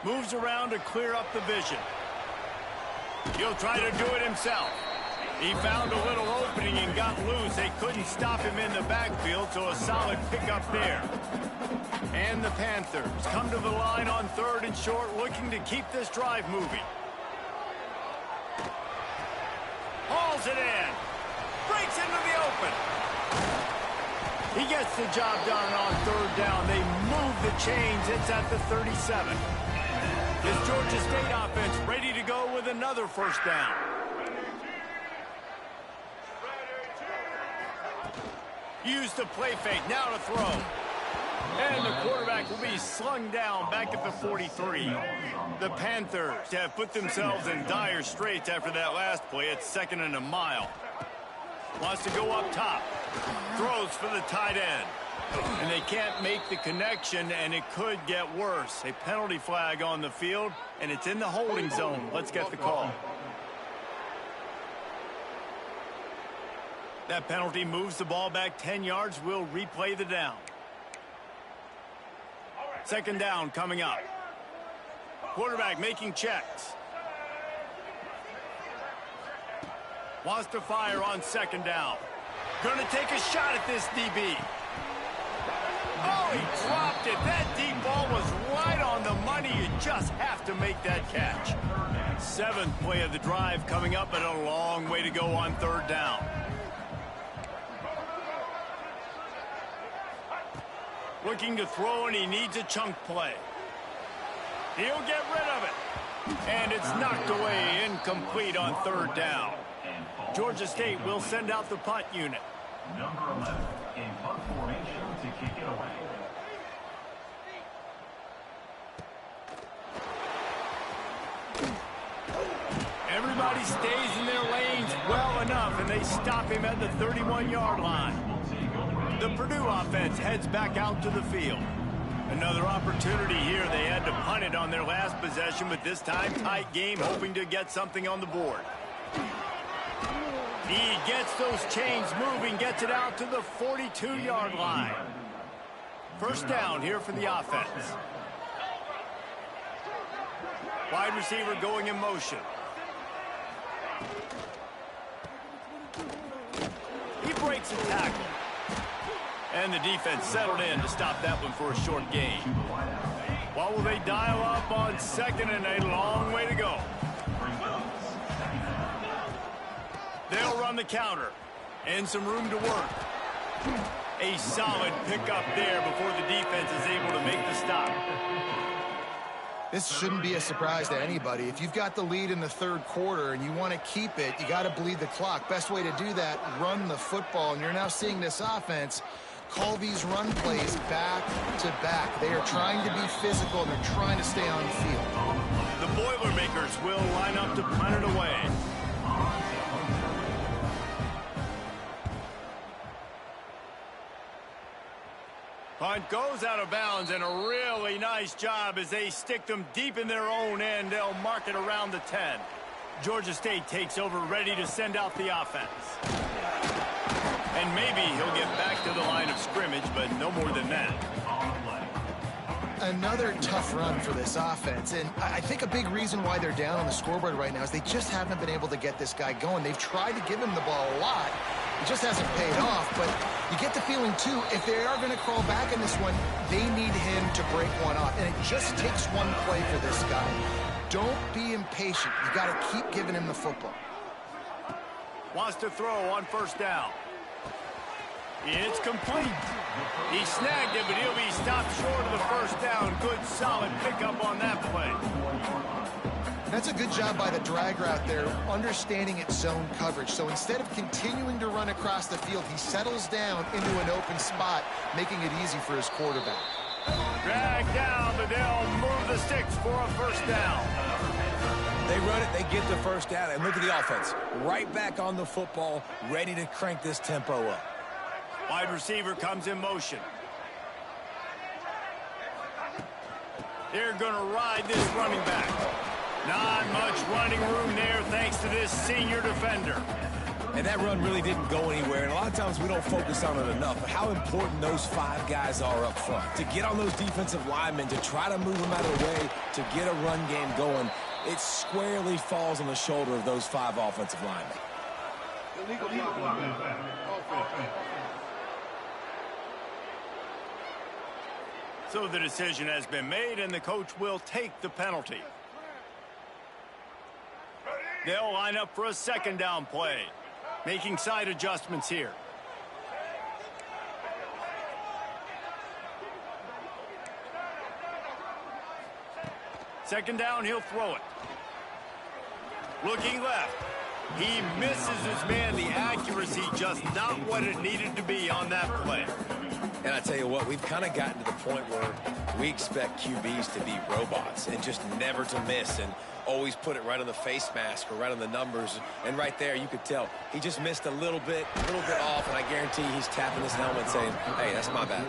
Moves around to clear up the vision. He'll try to do it himself. He found a little opening and got loose. They couldn't stop him in the backfield, so a solid pickup there. And the Panthers come to the line on 3rd and short, looking to keep this drive moving. Hauls it in. Breaks into the open. He gets the job done on 3rd down. They move the chains. It's at the 37. This Georgia State offense ready to go with another 1st down. Use the play fake. Now to throw. And the quarterback will be slung down back at the 43. The Panthers have put themselves in dire straits after that last play. It's 2nd and a mile. Wants to go up top. Throws for the tight end. And they can't make the connection, and it could get worse. A penalty flag on the field, and it's in the holding zone. Let's get the call. That penalty moves the ball back 10 yards. We'll replay the down. 2nd down coming up. Quarterback making checks. Wants to fire on 2nd down. Gonna take a shot at this DB. Oh, he dropped it. That deep ball was right on the money. You just have to make that catch. 7th play of the drive coming up, and a long way to go on 3rd down. Looking to throw, and he needs a chunk play. He'll get rid of it. And it's knocked away, incomplete on 3rd down. Georgia State will send out the punt unit. Number 11 in punt formation to kick it away. Everybody stays in their lanes well enough, and they stop him at the 31-yard line. The Purdue offense heads back out to the field. Another opportunity here. They had to punt it on their last possession, but this time tight game, hoping to get something on the board. He gets those chains moving, gets it out to the 42-yard line. 1st down here for the offense. Wide receiver going in motion. He breaks a tackle. And the defense settled in to stop that one for a short gain. What will they dial up on 2nd and a long way to go? They'll run the counter. And some room to work. A solid pickup there before the defense is able to make the stop. This shouldn't be a surprise to anybody. If you've got the lead in the 3rd quarter and you want to keep it, you got to bleed the clock. Best way to do that, run the football. And you're now seeing this offense call these run plays back to back. They are trying to be physical, and they're trying to stay on the field. The Boilermakers will line up to punt it away. Punt goes out of bounds, and a really nice job as they stick them deep in their own end. They'll mark it around the 10. Georgia State takes over, ready to send out the offense. And maybe he'll get back to the line of scrimmage, but no more than that. Another tough run for this offense, and I think a big reason why they're down on the scoreboard right now is they just haven't been able to get this guy going. They've tried to give him the ball a lot. It just hasn't paid off, but you get the feeling, too, if they are going to crawl back in this one, they need him to break one off, and it just takes one play for this guy. Don't be impatient. You got to keep giving him the football. Wants to throw on 1st down. It's complete. He snagged it, but he'll be stopped short of the 1st down. Good, solid pickup on that play. That's a good job by the drag route there, understanding its zone coverage. So instead of continuing to run across the field, he settles down into an open spot, making it easy for his quarterback. Drag down, but they'll move the sticks for a 1st down. They run it, they get the 1st down, and look at the offense. Right back on the football, ready to crank this tempo up. Wide receiver comes in motion. They're going to ride this running back. Not much running room there thanks to this senior defender. And that run really didn't go anywhere, and a lot of times we don't focus on it enough, but how important those 5 guys are up front. To get on those defensive linemen, to try to move them out of the way, to get a run game going, it squarely falls on the shoulder of those 5 offensive linemen. So the decision has been made, and the coach will take the penalty. They'll line up for a second down play. Making side adjustments here. Second down, he'll throw it. Looking left. He misses his man. The accuracy just not what it needed to be on that play. And I tell you what, we've kind of gotten to the point where we expect QBs to be robots and just never to miss and always put it right on the face mask or right on the numbers. And right there, you could tell he just missed a little bit off, and I guarantee he's tapping his helmet saying, hey, that's my bad.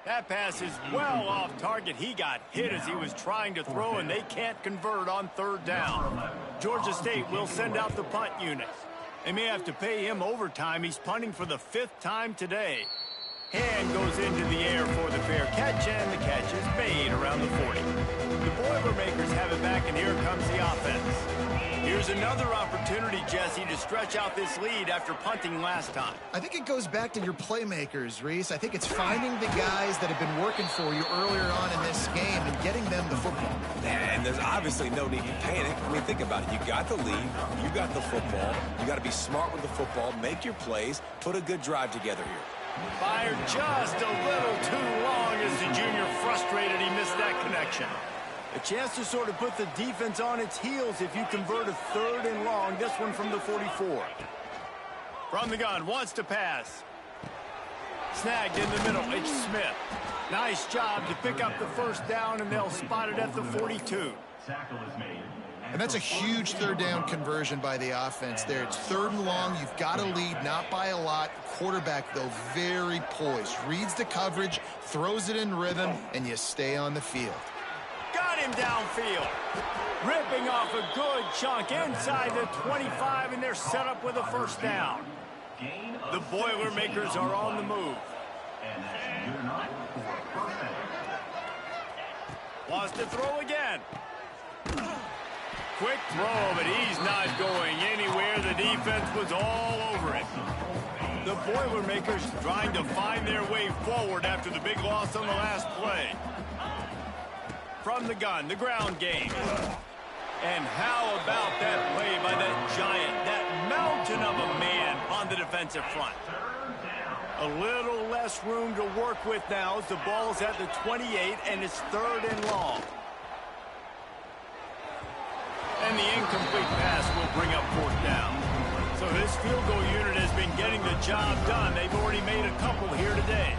That pass is well off target. He got hit as he was trying to throw, and they can't convert on third down. Georgia State will send out the punt unit. They may have to pay him overtime. He's punting for the 5th time today. Hand goes into the air for the fair catch, and the catch is made around the 40. The Boilermakers have it back, and here comes the offense. Here's another opportunity, Jesse, to stretch out this lead after punting last time. I think it goes back to your playmakers, Reese. I think it's finding the guys that have been working for you earlier on in this game and getting them the football. And there's obviously no need to panic. I mean, think about it. You got the lead. You got the football. You got to be smart with the football, make your plays, put a good drive together here. Fired just a little too long as the junior frustrated. He missed that connection. A chance to sort of put the defense on its heels if you convert a 3rd and long. This one from the 44. From the gun, wants to pass. Snagged in the middle, it's Smith. Nice job to pick up the 1st down, and they'll spot it at the 42. Tackle is made. And that's a huge 3rd down conversion by the offense there. It's 3rd and long. You've got a lead, not by a lot. Quarterback, though, very poised. Reads the coverage, throws it in rhythm, and you stay on the field. Got him downfield. Ripping off a good chunk inside the 25, and they're set up with a 1st down. The Boilermakers are on the move. And that's good enough for a 1st down. Wants to throw again. Quick throw, but he's not going anywhere. The defense was all over it. The Boilermakers trying to find their way forward after the big loss on the last play. From the gun, the ground game. And how about that play by that giant, that mountain of a man on the defensive front? A little less room to work with now as the ball's at the 28, and it's 3rd and long. And the incomplete pass will bring up 4th down. So this field goal unit has been getting the job done. They've already made a couple here today.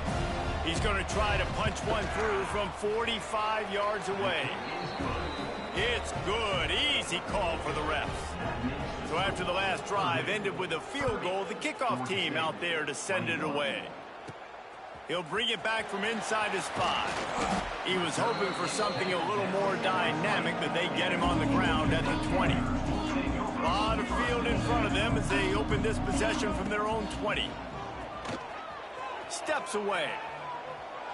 He's going to try to punch one through from 45 yards away. It's good. Easy call for the refs. So after the last drive ended with a field goal, the kickoff team out there to send it away. He'll bring it back from inside his 5. He was hoping for something a little more dynamic, but they get him on the ground at the 20. A lot of field in front of them as they open this possession from their own 20. Steps away.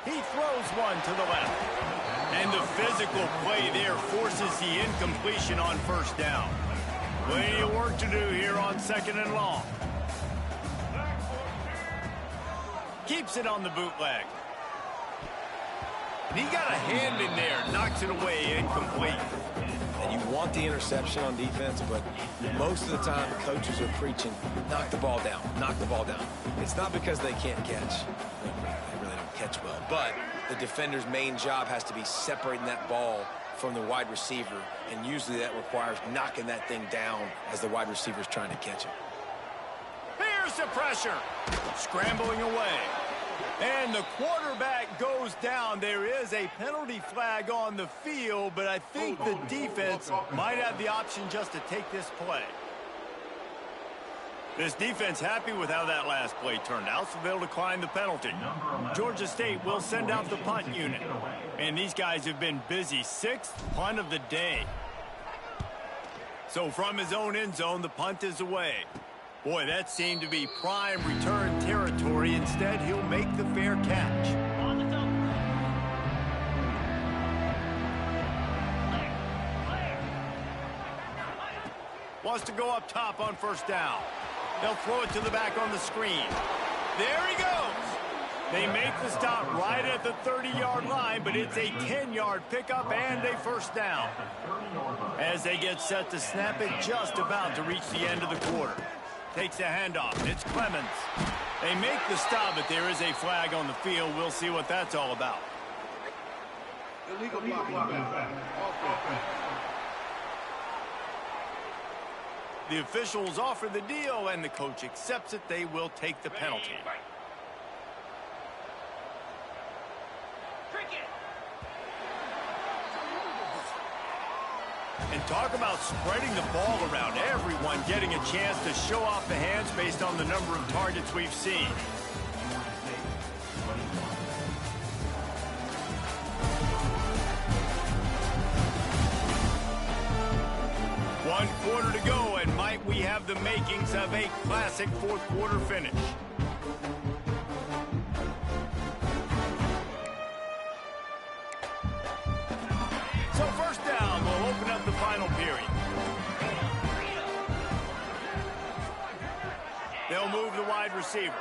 He throws one to the left. And the physical play there forces the incompletion on first down. Plenty of work to do here on 2nd and long. Keeps it on the bootleg. And he got a hand in there, knocks it away, incomplete. And you want the interception on defense, but most of the time coaches are preaching, knock the ball down, knock the ball down. It's not because they can't catch. They really don't catch well. But the defender's main job has to be separating that ball from the wide receiver, and usually that requires knocking that thing down as the wide receiver's trying to catch it. Here's the pressure. Scrambling away. And the quarterback goes down. There is a penalty flag on the field, but I think the defense might have the option just to take this play. This defense happy with how that last play turned out, so they'll decline the penalty. Georgia State will send out the punt unit. And these guys have been busy. 6th punt of the day. So from his own end zone, the punt is away. Boy, that seemed to be prime return territory. Instead, he'll make the fair catch. On the double. Clear. Wants to go up top on first down. They'll throw it to the back on the screen. There he goes. They make the stop right at the 30-yard line, but it's a 10-yard pickup and a first down. As they get set to snap it, just about to reach the end of the quarter. Takes a handoff. It's Clemens. They make the stop, but there is a flag on the field. We'll see what that's all about. Illegal blocking. The officials offer the deal, and the coach accepts it. They will take the penalty. Cricket. And talk about spreading the ball around. Everyone getting a chance to show off the hands based on the number of targets we've seen. One quarter to go, and might we have the makings of a classic fourth quarter finish. So first down, we'll open up the final period. They'll move the wide receiver.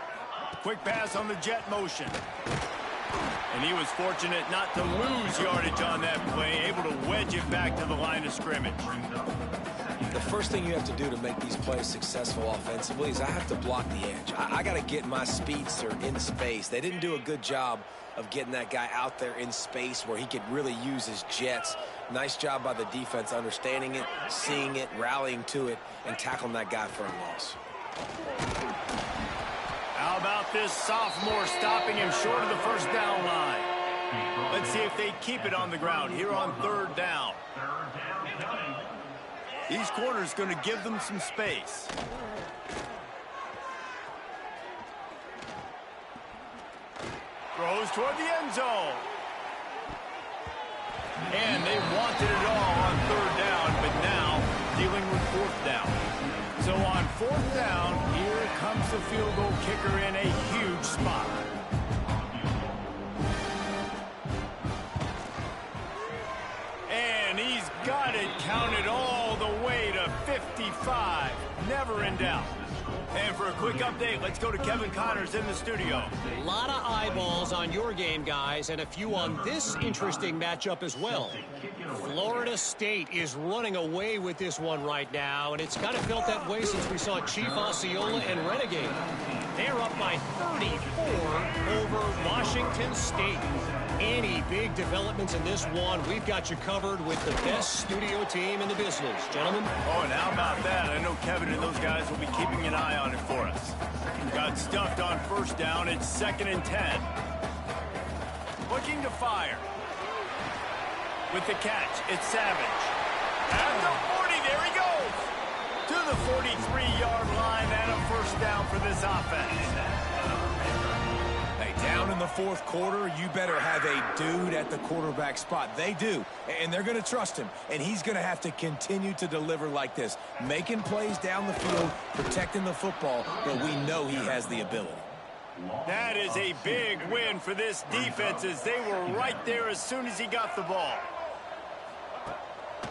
Quick pass on the jet motion. And he was fortunate not to lose yardage on that play, able to wedge it back to the line of scrimmage. The first thing you have to do to make these plays successful offensively is I have to block the edge. I got to get my speedster in space. They didn't do a good job of getting that guy out there in space where he could really use his jets. Nice job by the defense understanding it, seeing it, rallying to it, and tackling that guy for a loss. How about this sophomore stopping him short of the first down line? Let's see if they keep it on the ground here on third down. These corners going to give them some space. Throws toward the end zone. And they wanted it all on third down, but now dealing with fourth down. So on fourth down, here comes the field goal kicker in a huge spot. And he's got it counted all the way to 55. Never in doubt. And for a quick update, let's go to Kevin Connors in the studio. A lot of eyeballs on your game, guys, and a few on this interesting matchup as well. Florida State is running away with this one right now, and it's kind of felt that way since we saw Chief Osceola and Renegade. They're up by 34 over Washington State. Any big developments in this one, we've got you covered with the best studio team in the business. Gentlemen? Oh, and how about that? I know Kevin and those guys will be keeping an eye on it for us. Got stuffed on first down. It's 2nd and 10. Looking to fire. With the catch, it's Savage. At the 40, there he goes. To the 43-yard line and a first down for this offense. Hey, down in the fourth quarter, you better have a dude at the quarterback spot. They do, and they're going to trust him, and he's going to have to continue to deliver like this, making plays down the field, protecting the football, but we know he has the ability. That is a big win for this defense as they were right there as soon as he got the ball.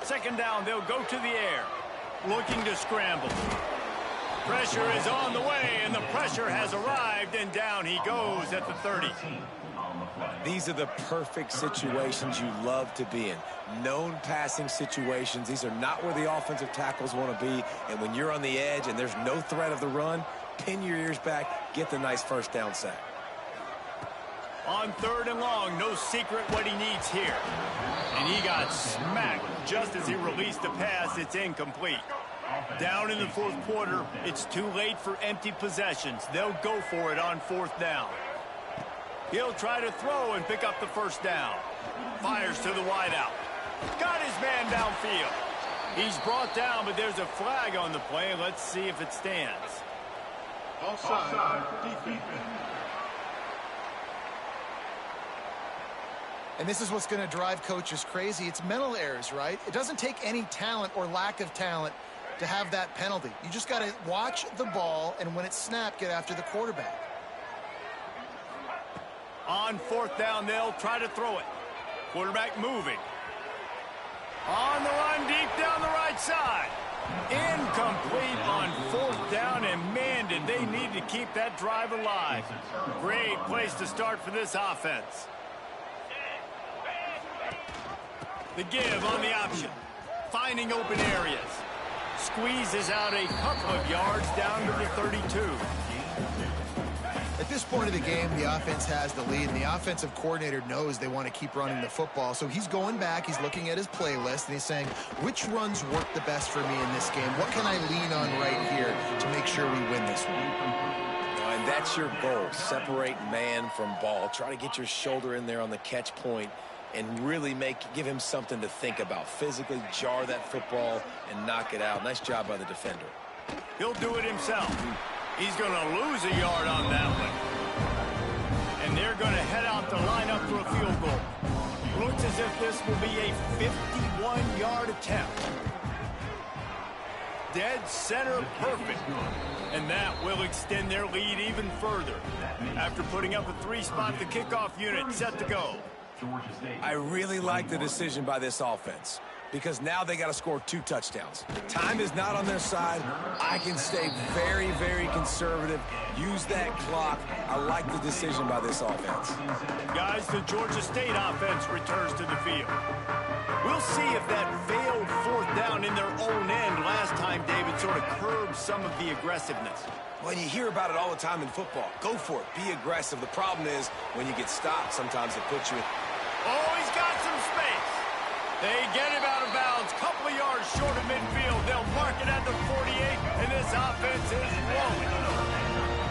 Second down, they'll go to the air. Looking to scramble. Pressure is on the way, and the pressure has arrived, and down he goes at the 30. These are the perfect situations you love to be in. Known passing situations. These are not where the offensive tackles want to be, and when you're on the edge and there's no threat of the run, pin your ears back, get the nice first down sack. On third and long, no secret what he needs here. And he got smacked just as he released the pass. It's incomplete. Down in the fourth quarter, it's too late for empty possessions. They'll go for it on fourth down. He'll try to throw and pick up the first down. Fires to the wideout. Got his man downfield. He's brought down, but there's a flag on the play. Let's see if it stands. Offside. Defense. And this is what's going to drive coaches crazy. It's mental errors, right? It doesn't take any talent or lack of talent to have that penalty. You just got to watch the ball, and when it's snapped, get after the quarterback. On fourth down, they'll try to throw it. Quarterback moving. On the run, deep down the right side. Incomplete on fourth down, and man, did they need to keep that drive alive. Great place to start for this offense. The give on the option. Finding open areas. Squeezes out a couple of yards down to the 32. At this point of the game, the offense has the lead, and the offensive coordinator knows they want to keep running the football. So he's going back, he's looking at his playlist, and he's saying, which runs work the best for me in this game? What can I lean on right here to make sure we win this one? And that's your goal. Separate man from ball. Try to get your shoulder in there on the catch point and really give him something to think about. Physically jar that football and knock it out. Nice job by the defender. He'll do it himself. He's going to lose a yard on that one. And they're going to head out to line up for a field goal. Looks as if this will be a 51-yard attempt. Dead center perfect. And that will extend their lead even further. After putting up a three-spot, the kickoff unit set to go. I really like the decision by this offense because now they got to score 2 touchdowns. Time is not on their side. I can stay very, very conservative. Use that clock. I like the decision by this offense. Guys, the Georgia State offense returns to the field. We'll see if that failed fourth down in their own end last time, David, sort of curbed some of the aggressiveness. When you hear about it all the time in football, go for it. Be aggressive. The problem is when you get stopped, sometimes it puts you in. Oh, he's got some space. They get him out of bounds. Couple of yards short of midfield. They'll mark it at the 48, and this offense is rolling.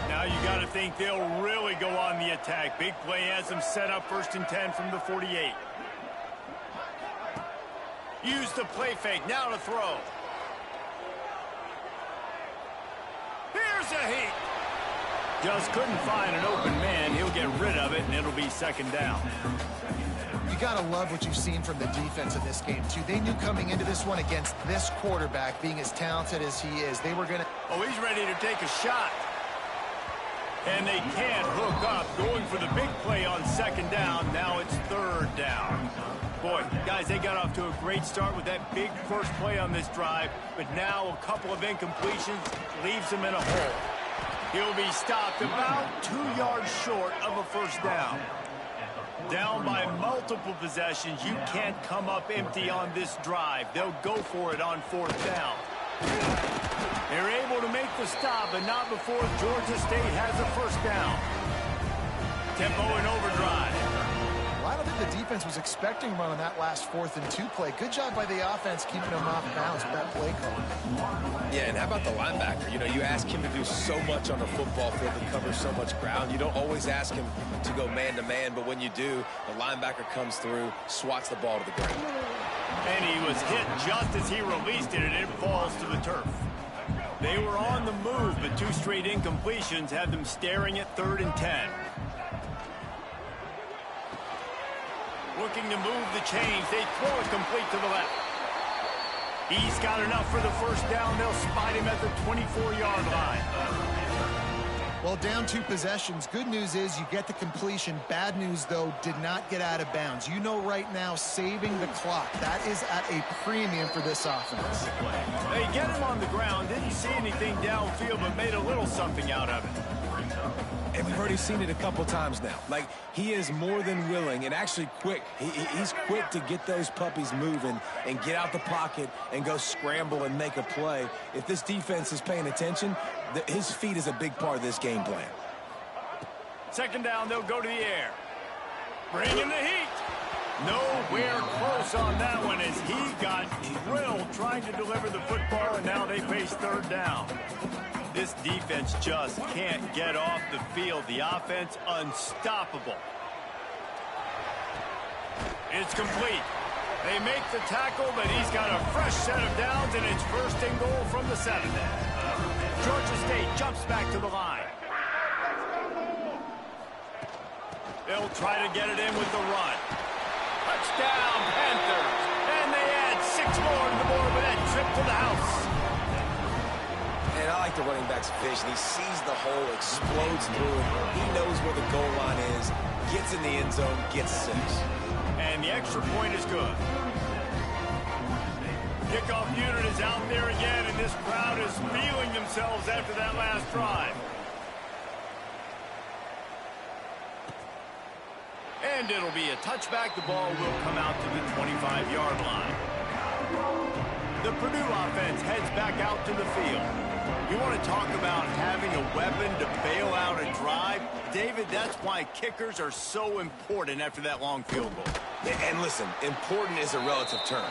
Now you got to think they'll really go on the attack. Big play has them set up 1st and 10 from the 48. Use the play fake. Now to throw. Here's a heat. Just couldn't find an open man. He'll get rid of it, and it'll be second down. You got to love what you've seen from the defense in this game, too. They knew coming into this one against this quarterback, being as talented as he is, they were going to... Oh, he's ready to take a shot. And they can't hook up. Going for the big play on second down. Now it's third down. Boy, guys, they got off to a great start with that big first play on this drive. But now a couple of incompletions leaves them in a hole. He'll be stopped about 2 yards short of a first down. Down by multiple possessions. You can't come up empty on this drive. They'll go for it on fourth down. They're able to make the stop, but not before Georgia State has a first down. Tempo and overdrive. Well, I don't think the defense was expecting run on that last 4th and 2 play. Good job by the offense keeping them off bounds with that play call. Yeah, and how about the linebacker? You know, you ask him to do so much on the football field to cover so much ground. You don't always ask him to go man-to-man, but when you do, the linebacker comes through, swats the ball to the ground. And he was hit just as he released it, and it falls to the turf. They were on the move, but 2 straight incompletions had them staring at 3rd and 10. Looking to move the chains. They throw it complete to the left. He's got enough for the first down. They'll spot him at the 24-yard line. Well, down 2 possessions. Good news is you get the completion. Bad news, though, did not get out of bounds. You know right now, saving the clock. That is at a premium for this offense. They get him on the ground. Didn't see anything downfield, but made a little something out of it. And we've already seen it a couple times now. Like, he is more than willing and actually quick. He's quick to get those puppies moving and get out the pocket and go scramble and make a play. If this defense is paying attention, his feet is a big part of this game plan. Second down, they'll go to the air. Bringing the heat. Nowhere close on that one as he got drilled trying to deliver the football, and now they face third down. This defense just can't get off the field. The offense unstoppable. It's complete. They make the tackle, but he's got a fresh set of downs, and it's first and goal from the 7. Georgia State jumps back to the line. They'll try to get it in with the run. Touchdown, Panthers. And they add 6 more to the board with that trip to the house. And I like the running back's vision. He sees the hole, explodes through it. He knows where the goal line is, gets in the end zone, gets 6. And the extra point is good. Kickoff unit is out there again, and this crowd is feeling themselves after that last drive. And it'll be a touchback. The ball will come out to the 25-yard line. The Purdue offense heads back out to the field. You want to talk about having a weapon to bail out a drive? David, that's why kickers are so important after that long field goal. And listen, important is a relative term.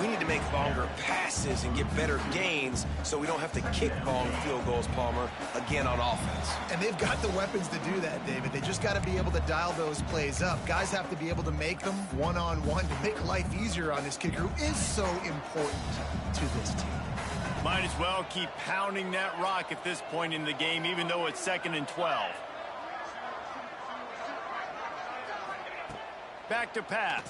We need to make longer passes and get better gains so we don't have to kick long field goals, Palmer, again on offense. And they've got the weapons to do that, David. They just got to be able to dial those plays up. Guys have to be able to make them one-on-one to make life easier on this kicker who is so important to this team. Might as well keep pounding that rock at this point in the game, even though it's 2nd and 12. Back to pass.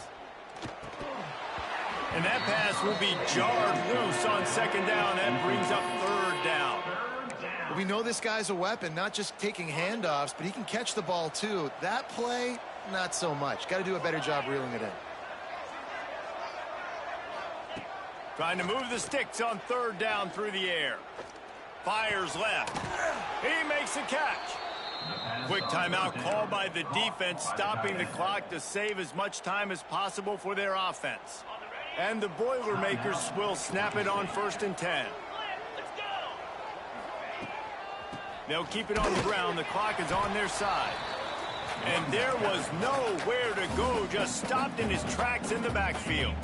And that pass will be jarred loose on 2nd down. That brings up 3rd down. We know this guy's a weapon, not just taking handoffs, but he can catch the ball too. That play, not so much. Got to do a better job reeling it in. Trying to move the sticks on 3rd down through the air. Fires left. He makes a catch. Quick timeout called by the defense, stopping the clock to save as much time as possible for their offense. And the Boilermakers will snap it on 1st and 10. They'll keep it on the ground. The clock is on their side. And there was nowhere to go, just stopped in his tracks in the backfield.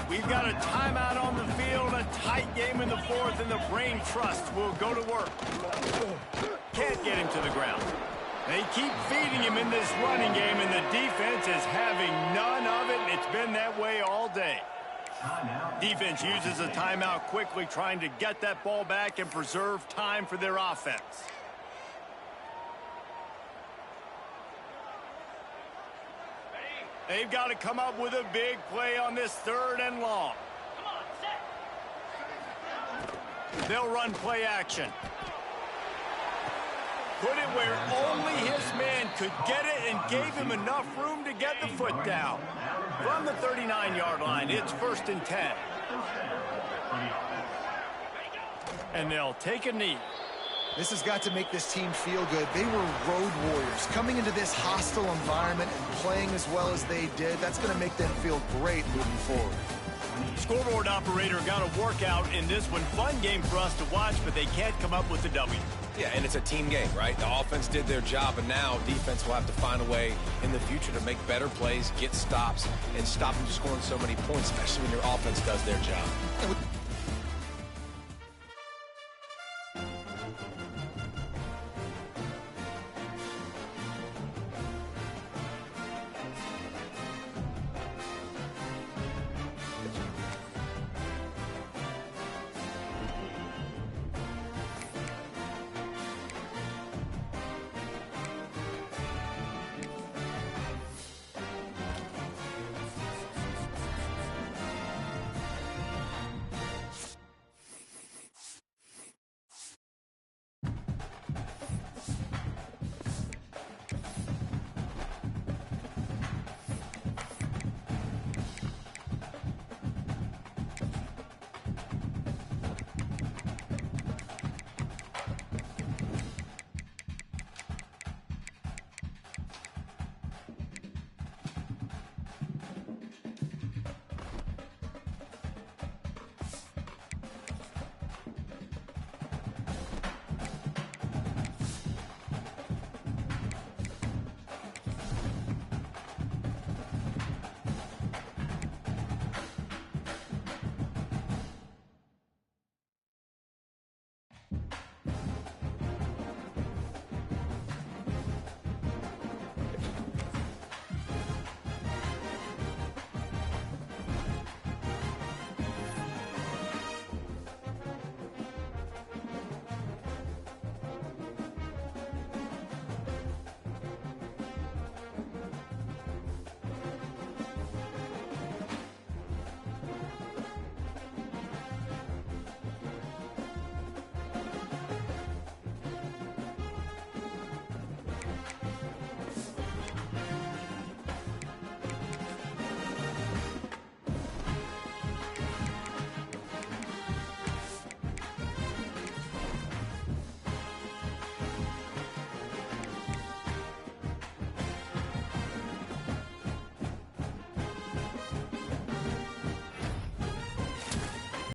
We've got a timeout on the field, a tight game in the 4th, and the brain trust will go to work. Can't get him to the ground. They keep feeding him in this running game, and the defense is having none of it, and it's been that way all day. Defense uses a timeout quickly, trying to get that ball back and preserve time for their offense. They've got to come up with a big play on this 3rd and long. They'll run play action. Put it where only his man could get it and gave him enough room to get the foot down. From the 39-yard line, it's 1st and 10. And they'll take a knee. This has got to make this team feel good. They were road warriors coming into this hostile environment and playing as well as they did. That's going to make them feel great moving forward. Scoreboard operator got a workout in this one. Fun game for us to watch, but they can't come up with the W. Yeah, and it's a team game, right? The offense did their job, and now defense will have to find a way in the future to make better plays, get stops, and stop them from scoring so many points, especially when your offense does their job.